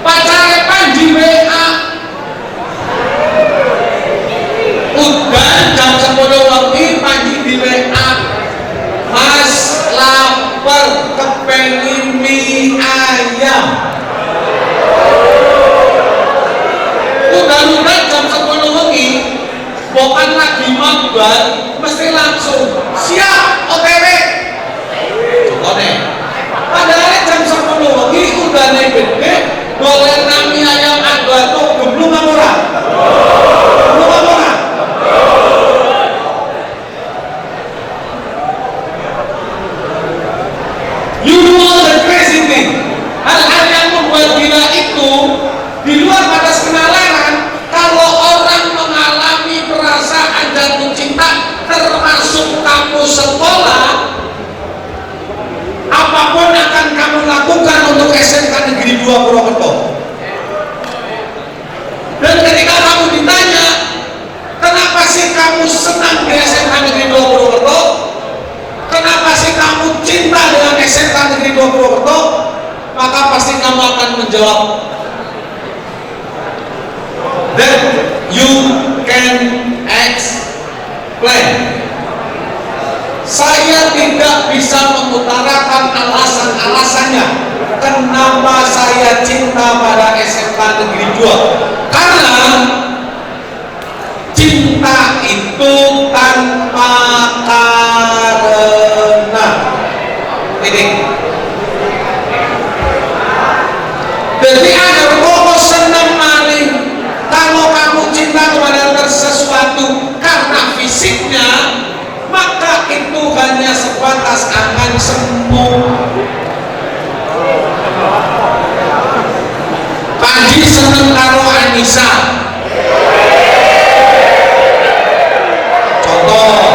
pacarnya Panji WA, udah jam 10 lebih Panji di WA, lapar kepengen mie ayam. Udah jam 10 wengi, bukan lagi mabar, mesti langsung siap OTW. Contohnya, padahal jam 10 wengi udah gede, boleh nami ayam agak tuh gemblung apa ora? Gemblung apa ora? You do all the crazy thing. Hal-hal yang membuat gila itu di luar batas kenalaran. Kalau orang mengalami perasaan jatuh cinta, termasuk kamu sekolah, apapun akan kamu lakukan untuk SMK Negeri 2 Purwokerto. Dan ketika kamu ditanya, kenapa sih kamu senang di SMK Negeri 2 Purwokerto? Kenapa sih kamu cinta dengan SMK Negeri 2 Purwokerto? Maka pasti kamu akan menjawab, that you can explain. Saya tidak bisa mengutarakan alasan-alasannya kenapa saya cinta pada SMK Negeri 2. Karena cinta itu tanpa karena. Titik. Jadi ada pokok senang maling. Kalau kamu cinta kepada sesuatu karena fisiknya, maka itu hanya sebatas akan sembuh. Panji seneng karo Anissa. Contoh,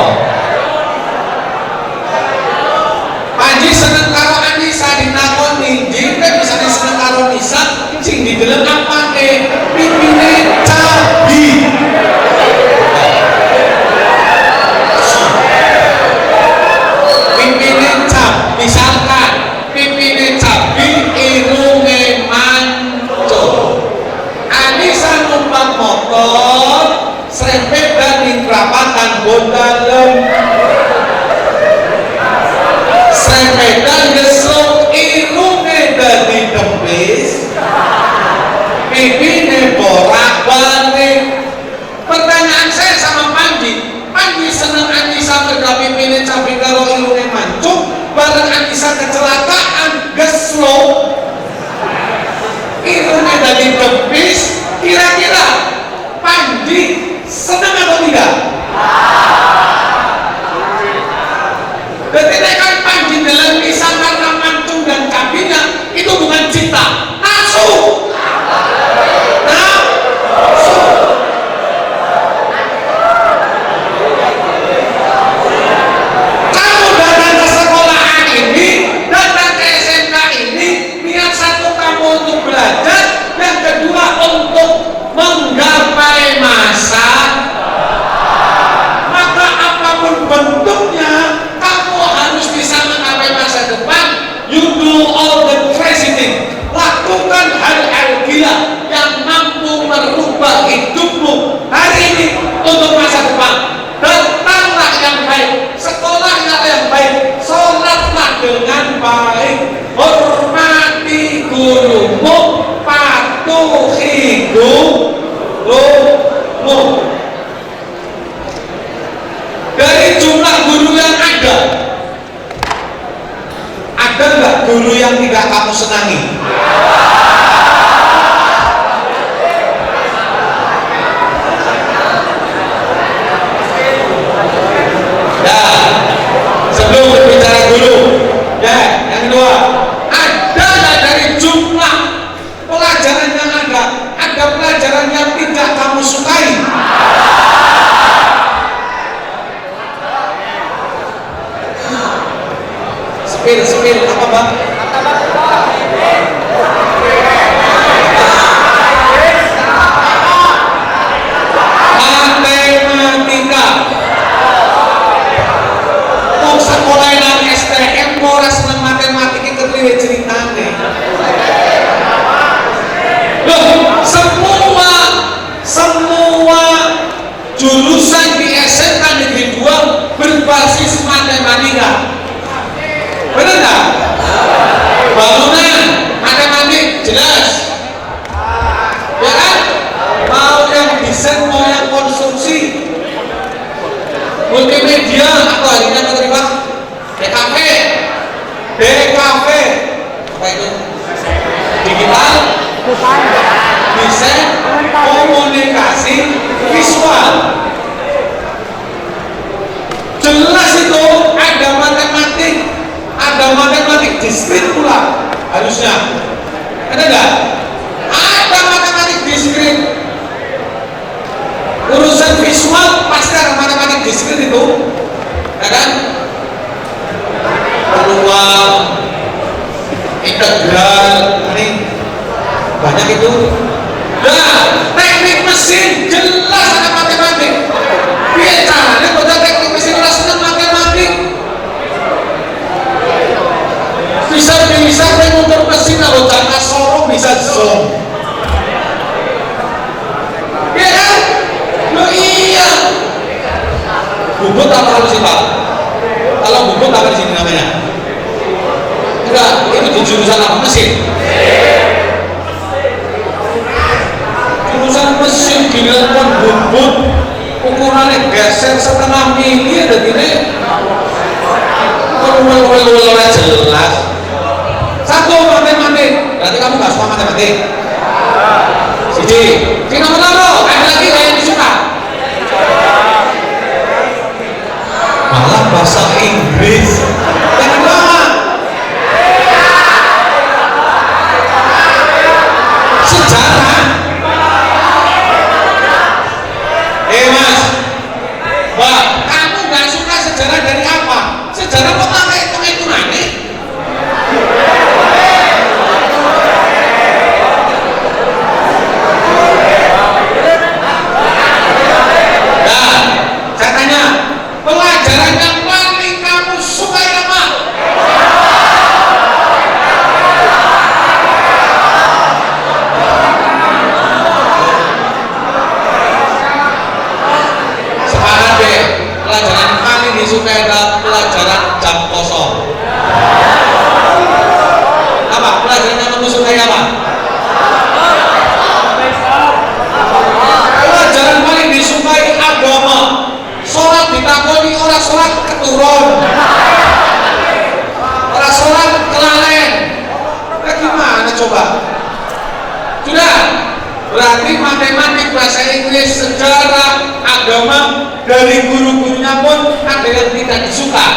Panji seneng karo Anissa ditakoni, jika misalnya seneng karo Anissa, sing dideleng apa pipine cabi. Pipine cabi, misalkan pipine cabi irunge mancung. Anissa numpak motor, serempet dan dikerapatan bondalem. Serempetan gesuk irunge dadi dempis. Pipine borak-balik. Pertanyaan saya sama Panji seneng Anissa merga pipine cabai karo irunge mancung, bareng Anissa kecelakaan geslo irunge dadi dempis, kira-kira Panji seneng atau tidak? Ketika kan Panji dalam pisah karena mancung dan cabinya, itu bukan cinta, nafsu. Kamu datang ke sekolahan ini, datang ke SMK ini, niat satu kamu untuk belajar, yang kedua untuk menggapai masa. Maka apapun bentuknya, kamu harus bisa menggapai masa depan. You do all the crazy thing. Lakukan hal-hal gila yang mampu merubah hidupmu hari ini untuk masa depan. Datanglah yang baik, sekolahlah yang baik, sholatlah dengan baik, hormati gurumu, patuhi gurumu. Dari jumlah guru yang ada nggak guru yang tidak kamu senangi? Ya, sebelum berbicara guru, ya, yang kedua, ada nggak dari jumlah pelajaran yang ada pelajaran yang tidak kamu sukai? Sepir, apa bang? Matematika. Mau sekolah nang STM, mau seneng matematika kepriwe ceritane? Loh, semua jurusan di SMK Negeri 2 berbasis matematika. Benar nggak? Bangunan, matematik, jelas. Ya kan? Mau yang desain, mau yang konsumsi, multimedia atau harinya apa tadi Pak? DKV, apa itu? Digital, desain, komunikasi, visual. Jelas itu ada matematik diskrit pula harusnya. Ada enggak? Ada matematik diskrit. Urusan visual pasti ada matematik diskrit itu, ya kan? Peluang, integral, ini banyak itu. Nah, teknik mesin jelas ada matematik. Biar caranya pada teknik mesin rasanya matematik. Bisa mengukur mesin kalau jangka sorong bisa zoom. Iya kan? Loh iya. Bubut apa sih Pak? Kalau bubut apa di sini namanya? Enggak, itu di jurusan apa? Mesin. Jurusan mesin giliran pun bubut, ukurannya geser setengah mili ada gini. Kalau jelas. Satu matematik, berarti kamu nggak suka matematik. Siji, nomor loro, ada lagi yang disuka. Malah bahasa Inggris. Yang kedua, sejarah. Mas, Mbak, kamu nggak suka sejarah dari apa? Sejarah kok pakai hitung-hitungan nih? Nah, saya tanya, pelajaran yang paling kamu suka apa? Sekarang deh, pelajaran paling disukai adalah pelajaran jam kosong. Apa? Pelajaran yang kamu sukai apa? Pelajaran paling disukai agama. Sholat ditakoni, orang sholat keturun, orang sholat kelalen. Nah, gimana coba? Sudah, berarti matematik, bahasa Inggris, sejarah, agama dari guru-gurunya pun ada yang tidak disuka.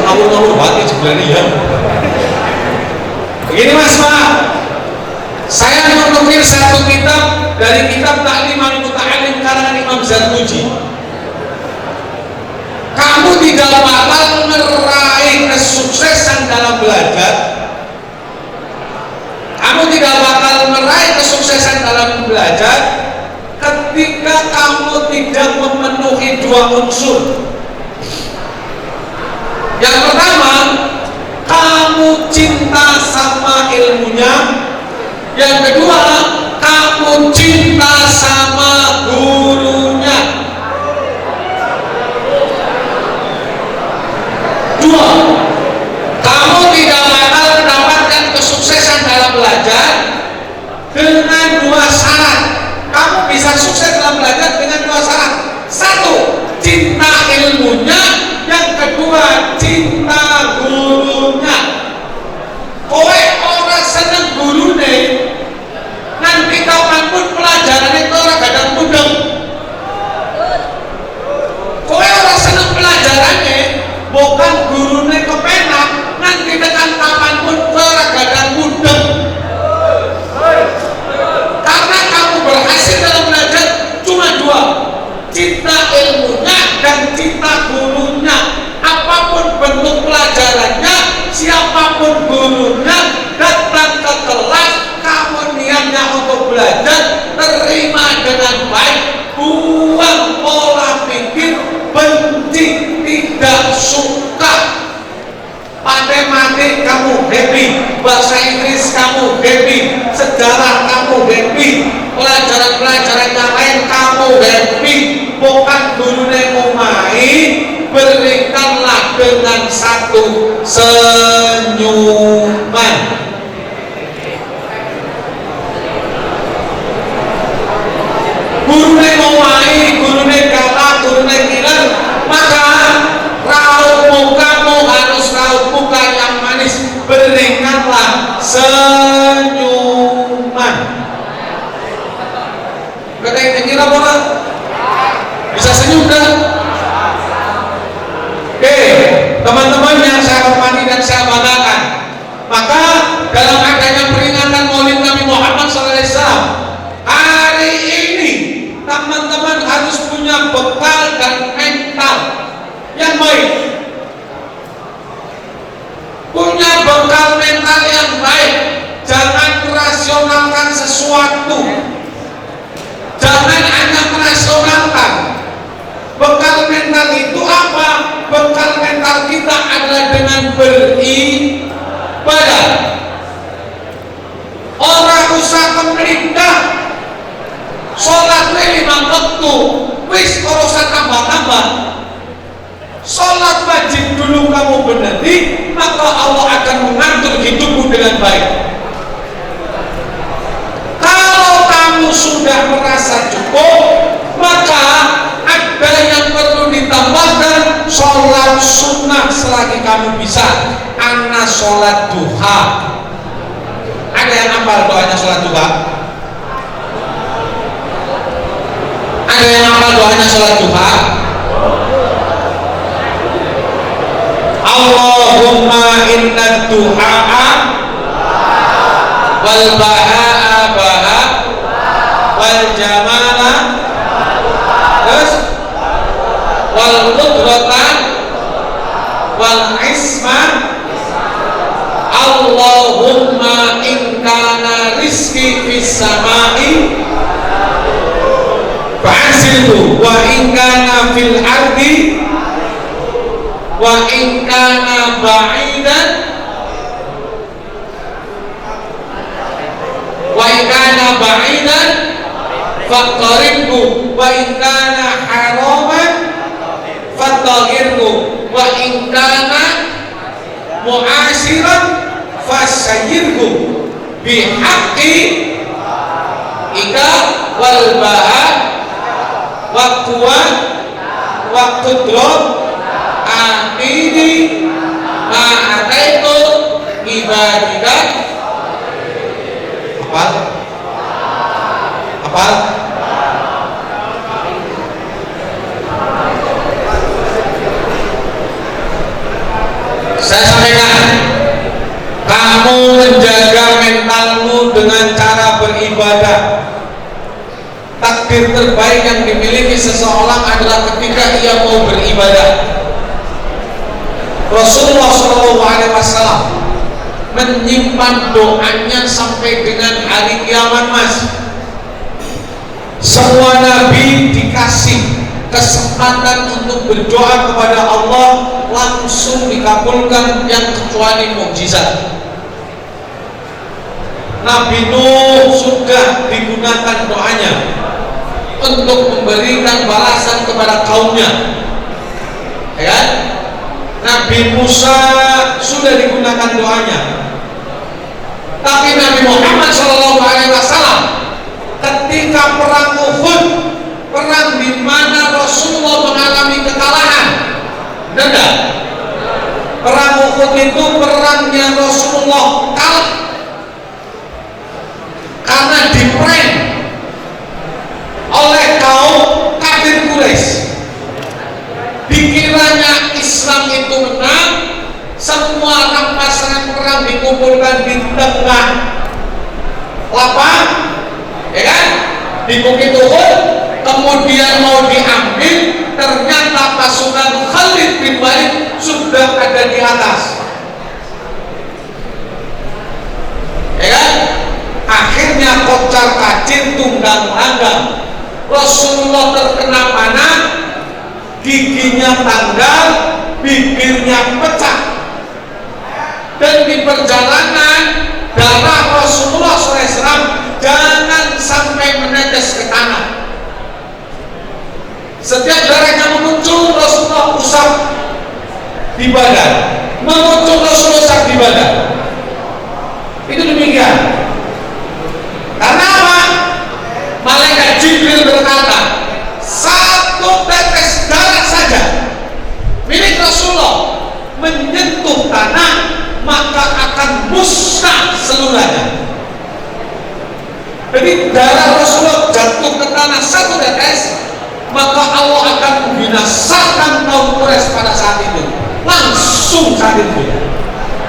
Ngawur-ngawur banget sebenarnya ya. Begini Mas Pak, saya menukil satu kitab dari kitab Ta'liman Muta'alim karangan Imam Zarnuji. Kamu tidak bakal meraih kesuksesan dalam belajar. Kamu tidak bakal meraih kesuksesan dalam belajar ketika kamu tidak memenuhi dua unsur. Yang pertama, kamu cinta sama ilmunya. Yang kedua, kamu cinta sama gurunya. Dua, kamu tidak bakal mendapatkan kesuksesan dalam belajar dengan dua syarat. Kamu bisa sukses dalam belajar dengan dua syarat. Satu, cinta ilmunya. Yang kedua, cinta gurunya. Kowe orang seneng gurune, nanti kapanpun pelajaran itu orang kadang mudeng. Kowe orang seneng pelajarannya, bukan gurune kepenak, nanti tekan kapanpun orang kadang mudeng. Karena kamu berhasil dalam belajar cuma dua, cinta ilmunya dan cinta gurunya. Apapun bentuk pelajarannya, siapapun gurunya, datang ke kelas, kamu niatnya untuk belajar, terima dengan baik, buang pola pikir benci, tidak suka. Matematik kamu happy, bahasa Inggris kamu happy, sejarah kamu happy, pelajaran-pelajaran yang lain kamu happy, bukan gurunya ngomai satu, senyuman. Gurune ngomai, gurune galak, gurune kiler, maka raut mukamu harus raut muka yang manis. Berikanlah senyuman. Kata yang kira apa? Bisa senyum kan? Oke, teman-teman yang saya hormati dan saya banggakan, maka dalam adanya peringatan Maulid Nabi Muhammad SAW hari ini, teman-teman harus punya bekal dan mental yang baik. Punya bekal mental yang baik. Jangan merasionalkan sesuatu. Jangan hanya merasionalkan. Bekal mental itu apa? Bekal mental kita adalah dengan beribadah. Orang usah pemerintah sholat 5 waktu, wis ora usah tambah-tambah. Sholat wajib dulu kamu benerin, maka Allah akan mengatur hidupmu dengan baik. Kalau kamu sudah merasa cukup, maka ada yang perlu ditambahkan, sholat sunnah selagi kamu bisa. Ana sholat duha. Ada yang hafal doanya sholat duha? Ada yang hafal doanya sholat duha? Allahumma inna duha'a wal baha'a baha wal jamala terus wal qudrata wal isma. Allahumma in kana rizki fis samai fa'anzilhu wa in kana fil ardi wa in kana ba'idan wa in kana ba'idan faqtaribhu wa in kana haraman fattaghirhu wa in kana mu'asiran fasayyirhu bihaqqi ika wal baha wa quwwat wa qudrat amini ma'ataitu ibadikat. Apa? Saya sampaikan, kamu menjaga mentalmu dengan cara beribadah. Takdir terbaik yang dimiliki seseorang adalah ketika ia mau beribadah. Rasulullah SAW menyimpan doanya sampai dengan hari kiamat, Mas. Semua nabi dikasih kesempatan untuk berdoa kepada Allah, langsung dikabulkan, yang kecuali mukjizat. Nabi Nuh sudah digunakan doanya untuk memberikan balasan kepada kaumnya, ya kan? Nabi Musa sudah digunakan doanya, tapi Nabi Muhammad SAW ketika perang Uhud, perang di mana Rasulullah mengalami kekalahan, tidak? Perang Uhud itu perangnya Rasulullah kalah karena diprank oleh kaum kafir Quraisy. Dikiranya Islam itu menang, semua rampasan perang dikumpulkan di tengah lapang, ya kan? Di Bukit Uhud, kemudian mau diambil, ternyata pasukan Khalid bin Walid sudah ada di atas, ya kan? Akhirnya kocar kacir, tunggang langgang. Rasulullah terkena panah, giginya tanggal, bibirnya pecah, dan di perjalanan darah Rasulullah SAW jangan sampai menetes ke tanah. Setiap darahnya muncul, Rasulullah usap di badan. mengucuk Rasulullah saat ibadah. Itu demikian. Karena apa? Malaikat Jibril berkata, satu tetes darah saja milik Rasulullah menyentuh tanah maka akan musnah seluruhnya. Jadi darah Rasulullah jatuh ke tanah satu tetes, maka Allah akan membinasakan kaum Quraisy pada saat itu. Langsung saat itu.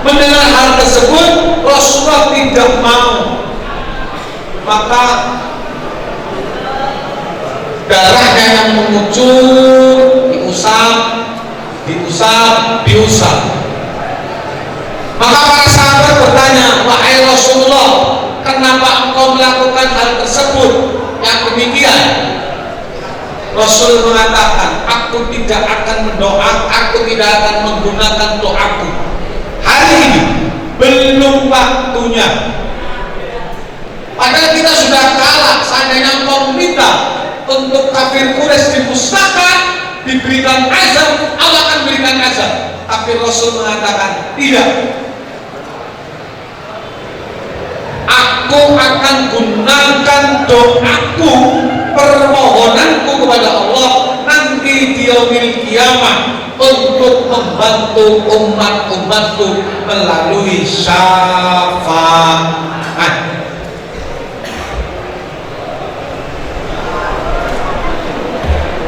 Mendengar hal tersebut, Rasulullah tidak mau. Maka darahnya yang mengucur, diusap. Maka para sahabat bertanya, wahai Rasulullah, kenapa engkau melakukan hal tersebut yang demikian? Rasul mengatakan, aku tidak akan menggunakan doaku. Hari ini belum waktunya. Padahal kita sudah kalah. Seandainya engkau meminta untuk kafir Quraisy dimusnahkan, diberikan azab, Allah akan berikan azab. Tapi Rasul mengatakan, tidak. Aku akan gunakan doaku, permohonanku kepada Allah nanti di yaumil kiamah untuk membantu umat-umatku melalui syafaat.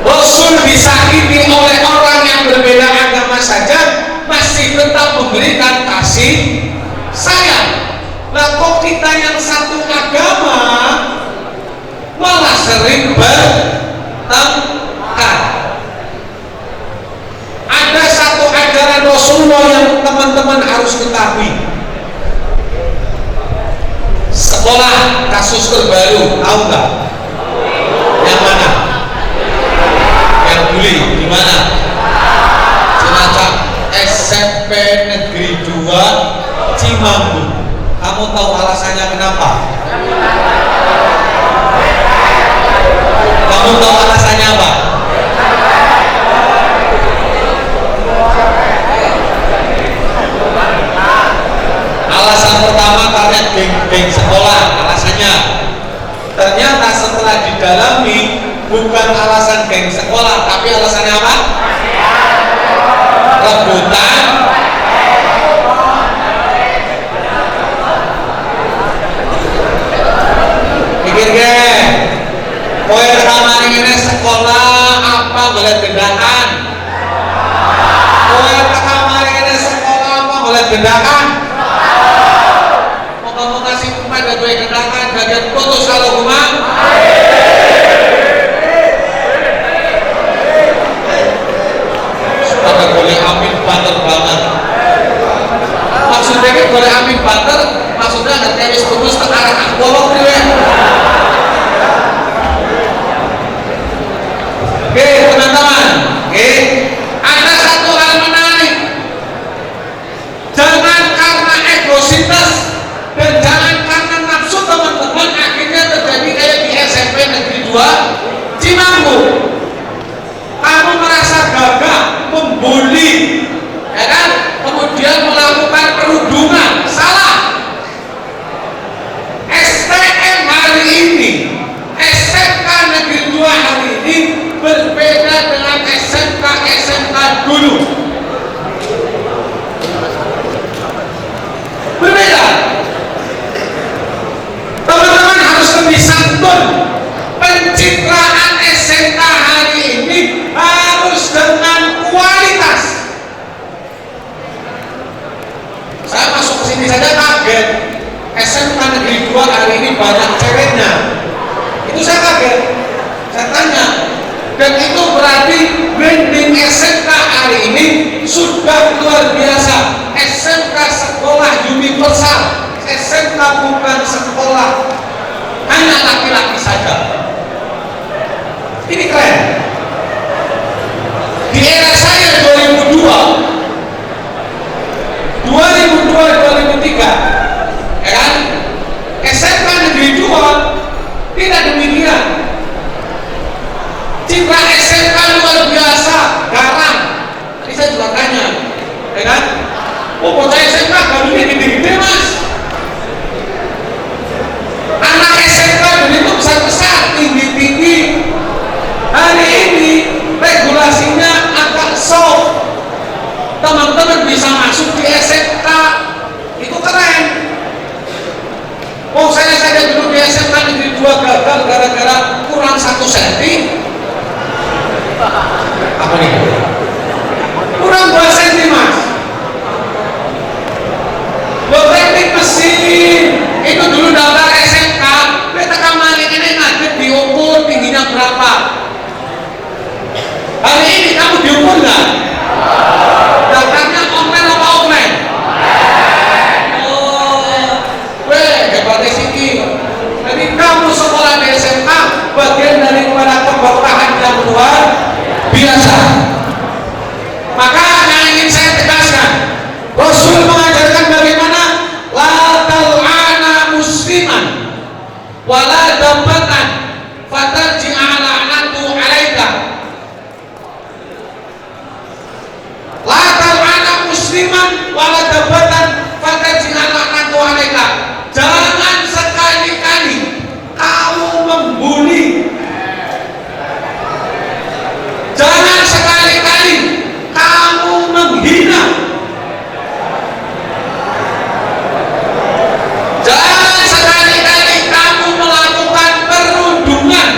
Rasul disakiti oleh orang yang berbeda agama saja masih tetap memberikan kasih sayang. Nah, kok kita yang satu agama malah sering bertengkar? Ada satu ajaran Rasulullah yang teman-teman harus ketahui. Sekolah kasus terbaru, tahu nggak? Yang mana? Yang bully di mana? Cilacap SMP Negeri 2 Cimanggu. Kamu tahu alasannya kenapa? Kamu tahu alasannya apa? Alasan pertama karena geng-geng sekolah. Alasannya ternyata setelah didalami bukan alasan geng sekolah, tapi alasannya apa? Rebutan. Pikir ke, kowe kamar ini sekolah apa boleh gendakan? Kowe kamar ini sekolah apa boleh gendakan? Mau kamu kasih kumat dan kowe gendakan, bagian putus kalau kumat. Sudah boleh amin banter banget. Maksudnya kan boleh amin banter, maksudnya nggak tenis putus ke arah akwolok nih. Oke teman-teman, ada satu hal menarik. Jangan teman-teman bisa masuk di SMK, itu keren. Oh, saya saja dulu di SMK Negeri 2 gagal gara-gara kurang 1 cm. Apa nih? Kurang 2 cm, Mas. Teknik mesin itu dulu daftar SMK, kita kemarin ini ngadep diukur tingginya berapa. Hari ini kamu diukur nggak? Daftarnya online apa offline? Oh, hebatnya Siti. Jadi kamu sekolah di SMK bagian daripada kebakaran yang luar biasa. Maka yang ingin saya tegaskan, Rasul mengajarkan bagaimana la tal'ana musliman wala dambatan fatarji'a la'natu 'alaika. La tal'ana musliman wala dambatan fatarji'a la'natu 'alaika. Jangan sekali-kali kamu membuli. Jangan sekali-kali kamu menghina. Jangan sekali-kali kamu melakukan perundungan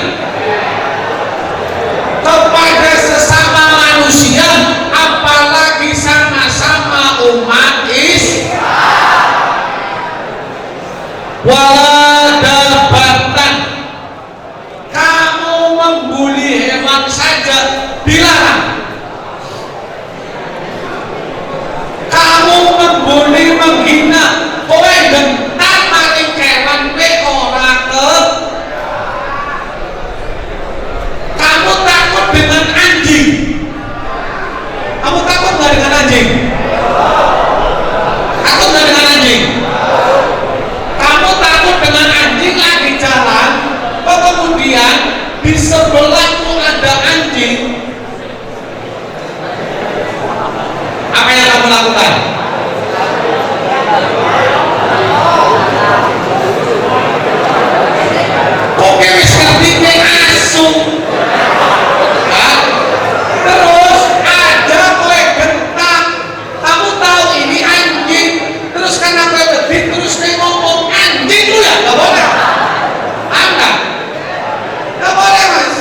kepada sesama manusia, apalagi sama-sama umat Islam. Wala dabatan, kamu membuli hewan saja dilarang. Kamu membuli, menghina, kowe gentar maring kewan kowe ora ke. Kamu takut dengan anjing? Kamu takut nggak dengan anjing? Takut nggak dengan anjing? Kamu takut dengan anjing lagi jalan, kok kemudian di sebelahmu ada anjing? Apa yang kamu lakukan? Oke, wis ngerti kowe asu. Hah? Terus ada kowe gentar. Kamu tahu ini anjing. Terus karena kowe wedi terus kowe ngomong anjing lu ya, enggak boleh. Anda enggak boleh, Mas.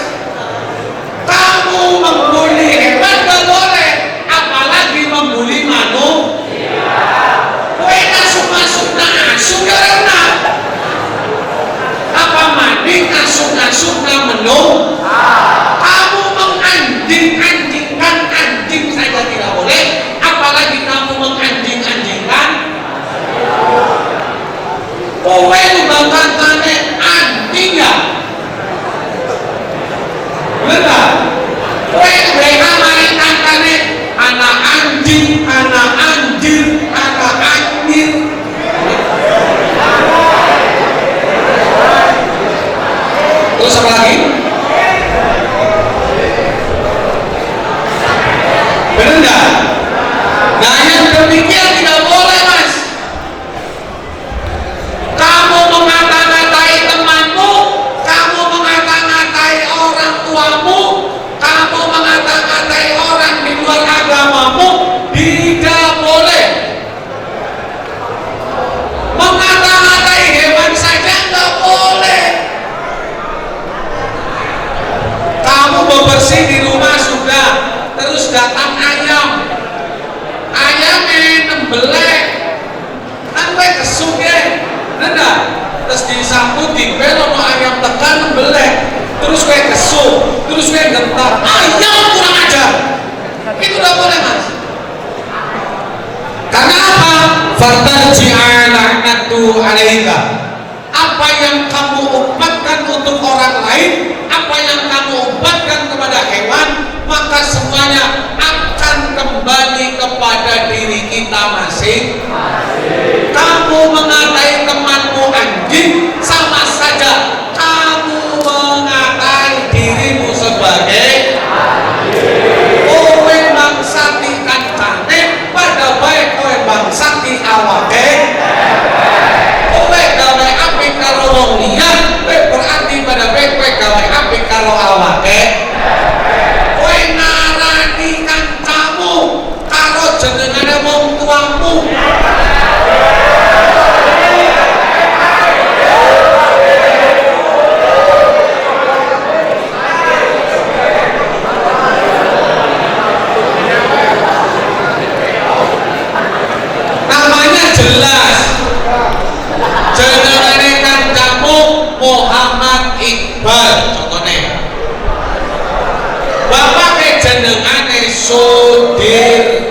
Kamu membuli hewan enggak boleh, apalagi membuli manusia. Kowe masuk na asu karena apa mandi ngasuk-ngasuk na menu. Kamu menganjing-anjingkan anjing saja tidak boleh, apalagi kamu menganjing-anjingkan. Kowe lumbangkan tane anjing ya? Benar? Kowe mereka marikan tane anak anjing, anak anjir, anak anjir. Terus apa lagi? Benar enggak? Nah, yang demikian tidak boleh, Mas. Kamu mengata-ngatai temanmu, kamu mengata-ngatai orang tuamu, kamu mengata-ngatai orang di luar agamamu, tidak boleh. Mengata-ngatai hewan saja nggak boleh. Kamu bebersih di rumah sudah, terus datang ayam, ayamnya nembelek, kan gue kesuk ya, enggak? Terus disambut di belok ayam tekan nembelek, terus gue kesuk, terus gue gentar, ayam kurang ajar, itu udah boleh, Mas. Karena apa? Fatarji'a la'natu 'alaika. Apa yang kamu umpatkan untuk orang lain, apa yang kamu umpatkan kepada hewan, maka semuanya akan kembali kepada diri kita masing-masing. Kamu mengatai temanmu anjing, sama saja kamu mengatai dirimu sebagai anjing. Kowe bangsati kancane, pada baik kowe bangsati awake. Kowe gawe apik karo wong liya, kowe berarti pada baik kowe gawe apik karo awake. Kowe narani kancamu karo jenengane bal contohnya bapak jenengane Sudir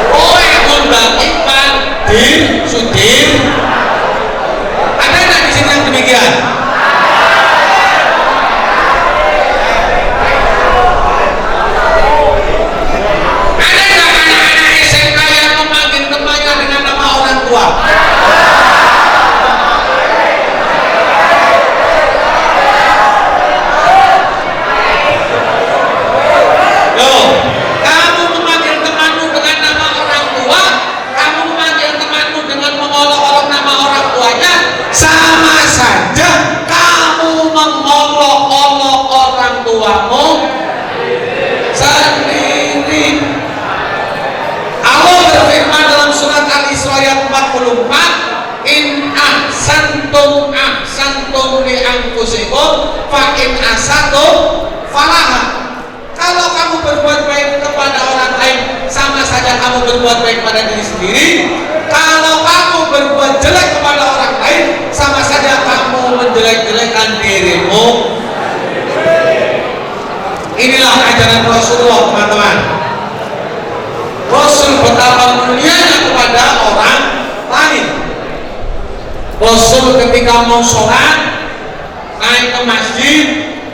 kowe ngundang Ipan Dir Sudir ada nggak di sini yang demikian? Ada nggak anak-anak SMK yang memanggil temannya dengan nama orang tua? Kamu memanggil temanmu dengan nama orang tua, kamu memanggil temanmu dengan mengolok-olok nama orang tuanya, sama saja kamu mengolok-olok orang tuamu sendiri. Allah berfirman dalam surat Al-Isra ayat 44, in ahsantum ahsantum li anfusikum fa in asatum falaha. Kalau kamu berbuat baik kepada orang lain, sama saja kamu berbuat baik pada diri sendiri. Kalau kamu berbuat jelek kepada orang lain, sama saja kamu menjelek-jelekkan dirimu. Inilah ajaran Rasulullah, teman-teman. Rasul betapa mulianya kepada orang lain. Rasul ketika mau sholat, naik ke masjid,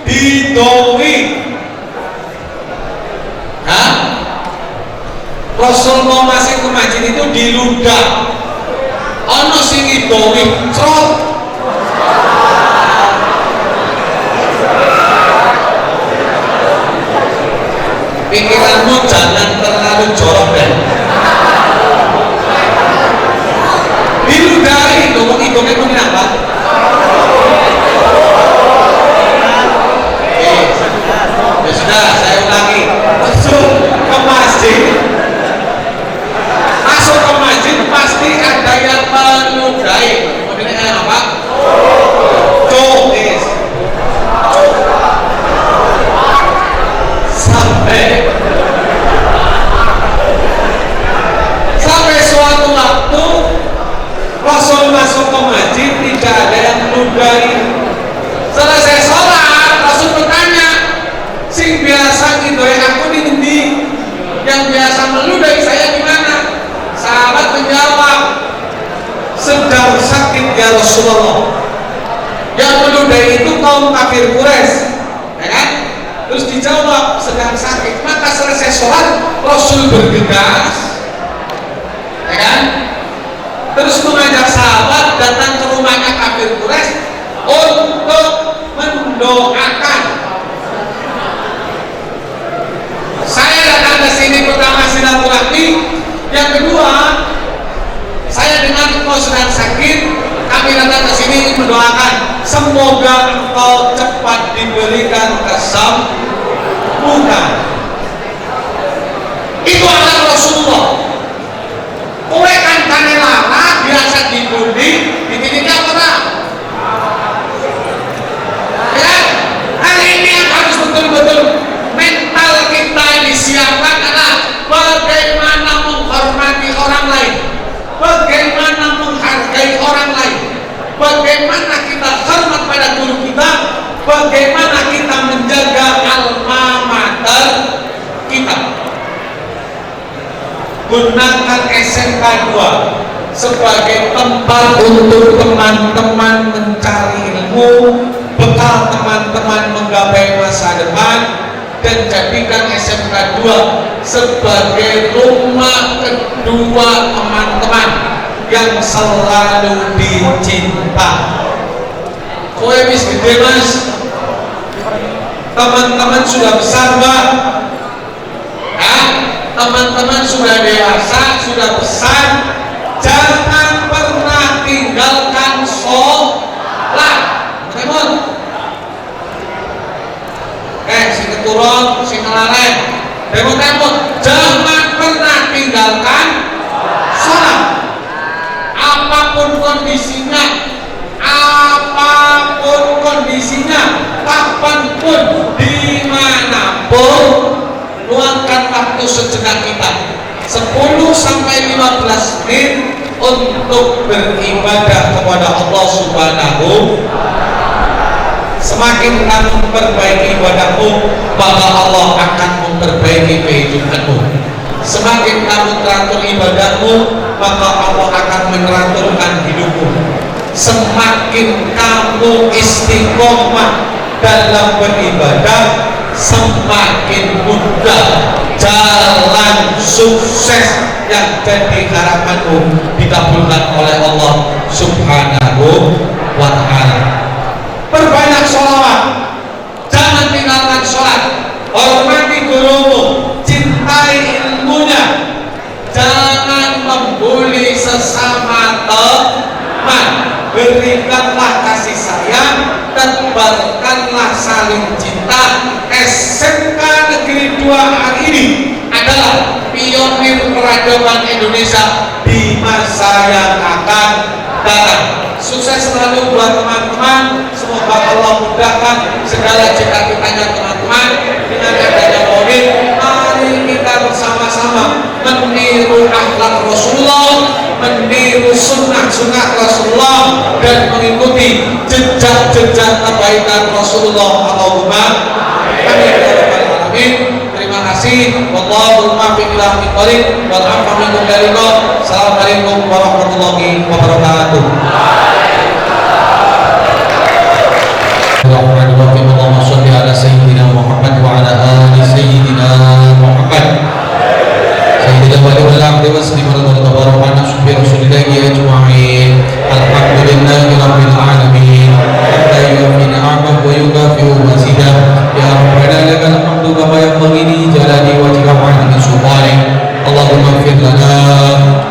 didowi. Rasul mau masuk ke masjid itu diludah, ono sing ngidowi crot. Pikiranmu jangan terlalu jorok deh. Diludahi dong, idongnya mungkin apa? Ya sudah, saya ulangi. Masuk ke masjid, pasti ada yang meludahi. Modelnya apa? Cokis. Sampai suatu waktu Rasul masuk ke masjid, tidak ada yang meludahi. Selesai sholat, Rasul bertanya, sing biasa ngidoy aku di endi? Yang biasa meludahi saya di mana? Sahabat menjawab, sedang sakit ya Rasulullah. Yang meludahi itu kaum kafir Quraisy, ya kan? Terus dijawab sedang sakit. Maka selesai sholat, Rasul bergegas, ya kan? Terus mengajak sahabat datang ke rumahnya kafir Quraisy untuk mendoakan. Saya datang ke sini pertama silaturahmi. Yang kedua, saya dengar engkau sedang sakit, kami datang ke sini ingin mendoakan semoga engkau cepat diberikan kesembuhan. Itu adalah Rasulullah. Kowe kan kane lara biasa dibundi, ditindak orang. Ya, hari ini yang harus betul-betul mental kita disiapkan adalah bagaimana menghormati orang lain, bagaimana menghargai orang lain, bagaimana kita hormat pada guru kita, bagaimana kita menjaga alma mater kita. Gunakan SMK 2 sebagai tempat untuk teman-teman mencari ilmu, bekal teman-teman menggapai masa depan, dan jadikan SMK 2 sebagai rumah kedua teman-teman yang selalu dicinta. Kowe wis gede mas, teman-teman sudah besar mbak, teman-teman sudah dewasa, sudah besar, jangan pernah tinggalkan sholat. Teman, sing keturun, sing kelaren, demot-demot, jangan pernah tinggalkan sholat. Apapun kondisinya, kapanpun, dimanapun, luangkan waktu sejenak kita 10 sampai 15 menit untuk beribadah kepada Allah Subhanahu. Semakin kamu memperbaiki ibadahmu, maka Allah akan memperbaiki kehidupanmu. Semakin kamu teratur ibadahmu, maka Allah akan meneraturkan hidupmu. Semakin kamu istiqomah dalam beribadah, semakin mudah jalan sukses yang jadi harapanmu dikabulkan oleh Allah Subhanahu wa ta'ala. Perbanyak sholawat, jangan tinggalkan sholat, hormati gurumu, cintai ilmunya, jangan membuli sesama teman, berikanlah kasih sayang, tebarkanlah saling cinta. SMK Negeri 2 hari ini adalah pionir peradaban Indonesia di masa yang akan datang. Sukses selalu buat teman-teman, semoga Allah mudahkan segala cita-citanya teman-teman. Dengan adanya Maulid, mari kita bersama-sama meniru akhlak Rasulullah, meniru sunnah-sunnah Rasulullah, dan mengikuti jejak-jejak kebaikan Rasulullah. Allahumma amin ya rabbal alamin. Terima kasih. Wallahul muwaffiq ila aqwamit thoriq wal 'afwa minkum dzalika. Assalamualaikum warahmatullahi wabarakatuh. Bismillahirrahmanirrahim. Allahumma shalli ala sayyidina Muhammad wa ala ali sayyidina Muhammad. Sayyidina wa ala alihi wa sahbihi wa tabaraka nasbi rasulillahi ajma'in. Alhamdulillahi rabbil alamin. Hatta yu'mina 'abdahu wa yukafi'u mazidah. Ya Rabbana lakal hamdu kama yanbaghi li jalali wajhika wa 'azimi sultanik. Allahumma ighfir lana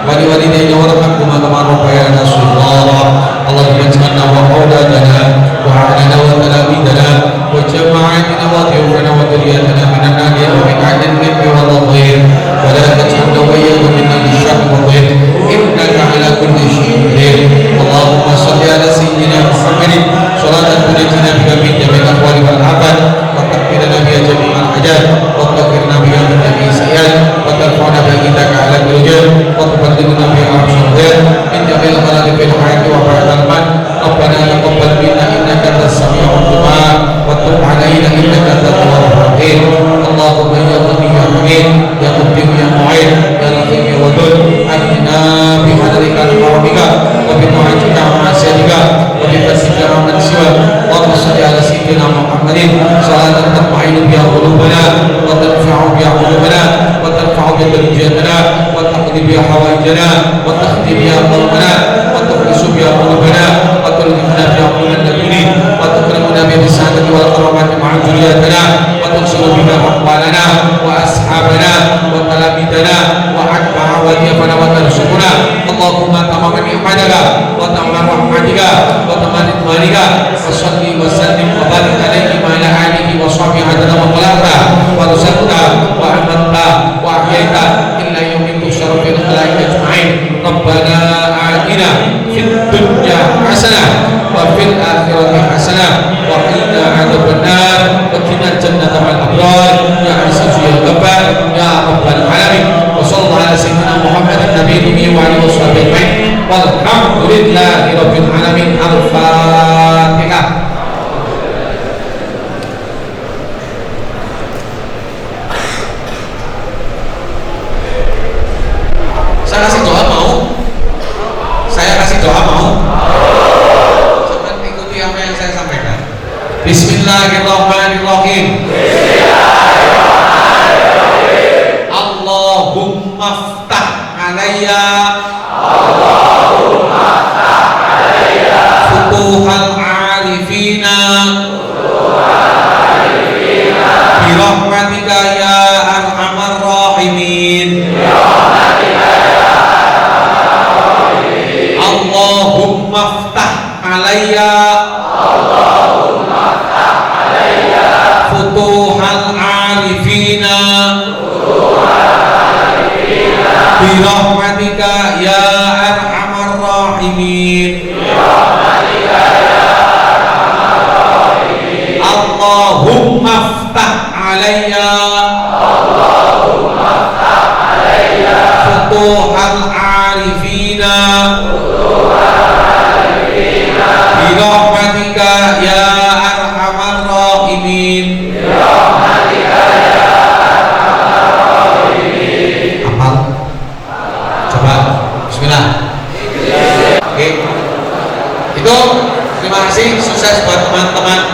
wa li walidayna warhamhuma kama rabbayana shaghira. Allahumma ij'alna wa auladana wa ahlana wa talamidana wa jama'atina wa dhurriyyatana wa dhurriyyatana minan nari wa min 'adil minni wa dhir wa la taj'alna wa iyyakum min syarri wa dhir innaka 'ala kulli syai'in qadir. Allahumma shalli ala sayyidina Muhammadin shalatan tunajjina bika min jami'il ahwali wal afat wa takfirana biha jami'al hajat wa taghfirna biha min jami'i sayyi'at wa tarfa'na biha indaka 'ala al-ujur wa tuballighuna biha aqsal khair min jami'il khalaiqi fil hayati wa ba'dal mat. Rabbana taqabbal minna innaka antas sami'ud du'a wa tub 'alaina innaka antat tawwabur rahim. Allahumma ya Ghani ya Hamid ya Muqim ya Mu'in ya Rahim ya Wadud, atina bi hadratika al-haramika wa bi ta'atika wa ma'asiyatika wa bi fasika wa man siwa. Allahumma shalli ala sayyidina Muhammadin salatan tarfa'u biha qulubana wa tarfa'u biha qulubana wa tarfa'u biha darajatana wa taqdi biha hawaijana wa tahdi biha qalbana wa tukhlisu biha qulubana wa tulhimna biha qulubana laduni wa tukrimuna bi risalati wal karamati ma'a dhurriyyatina wa tuksiru biha aqwalana wa ashabana wa talamidana wa atba'a wa diyafana wa tarsukuna. Allahumma tamaman ihmadaka wa tamaman rahmatika wa tamaman idmarika wa salli wa sallim wa barik alaihi wa ala alihi wa sahbihi adana wa qalata wa rusakta wa ahmadta wa ahyaita illa yawmin tusyarru fil khalaiqi ajma'in. Rabbana atina fid dunya hasanah wa fil akhirati hasanah wa qina adzabannar wa qina jannata ma'al abrar ya aziz ya ghaffar ya rabbal alamin. Wa sallallahu ala sayyidina Muhammadin nabiyyi wa alihi washabihi ajma'in. Walhamdulillahi rabbil alamin. Al-Fatihah. Saya kasih doa mau? Saya kasih doa mau? Coba ikuti apa yang saya sampaikan. Bismillahirrahmanirrahim. Allahumma ftah alayya futuhal arifina birahmatika ya arhamar rahimin. Allahumma ftah alayya futuhal arifina birahmatika ya arhamar rahimin. Allahumma ftah alayya futuhal arifina teman-teman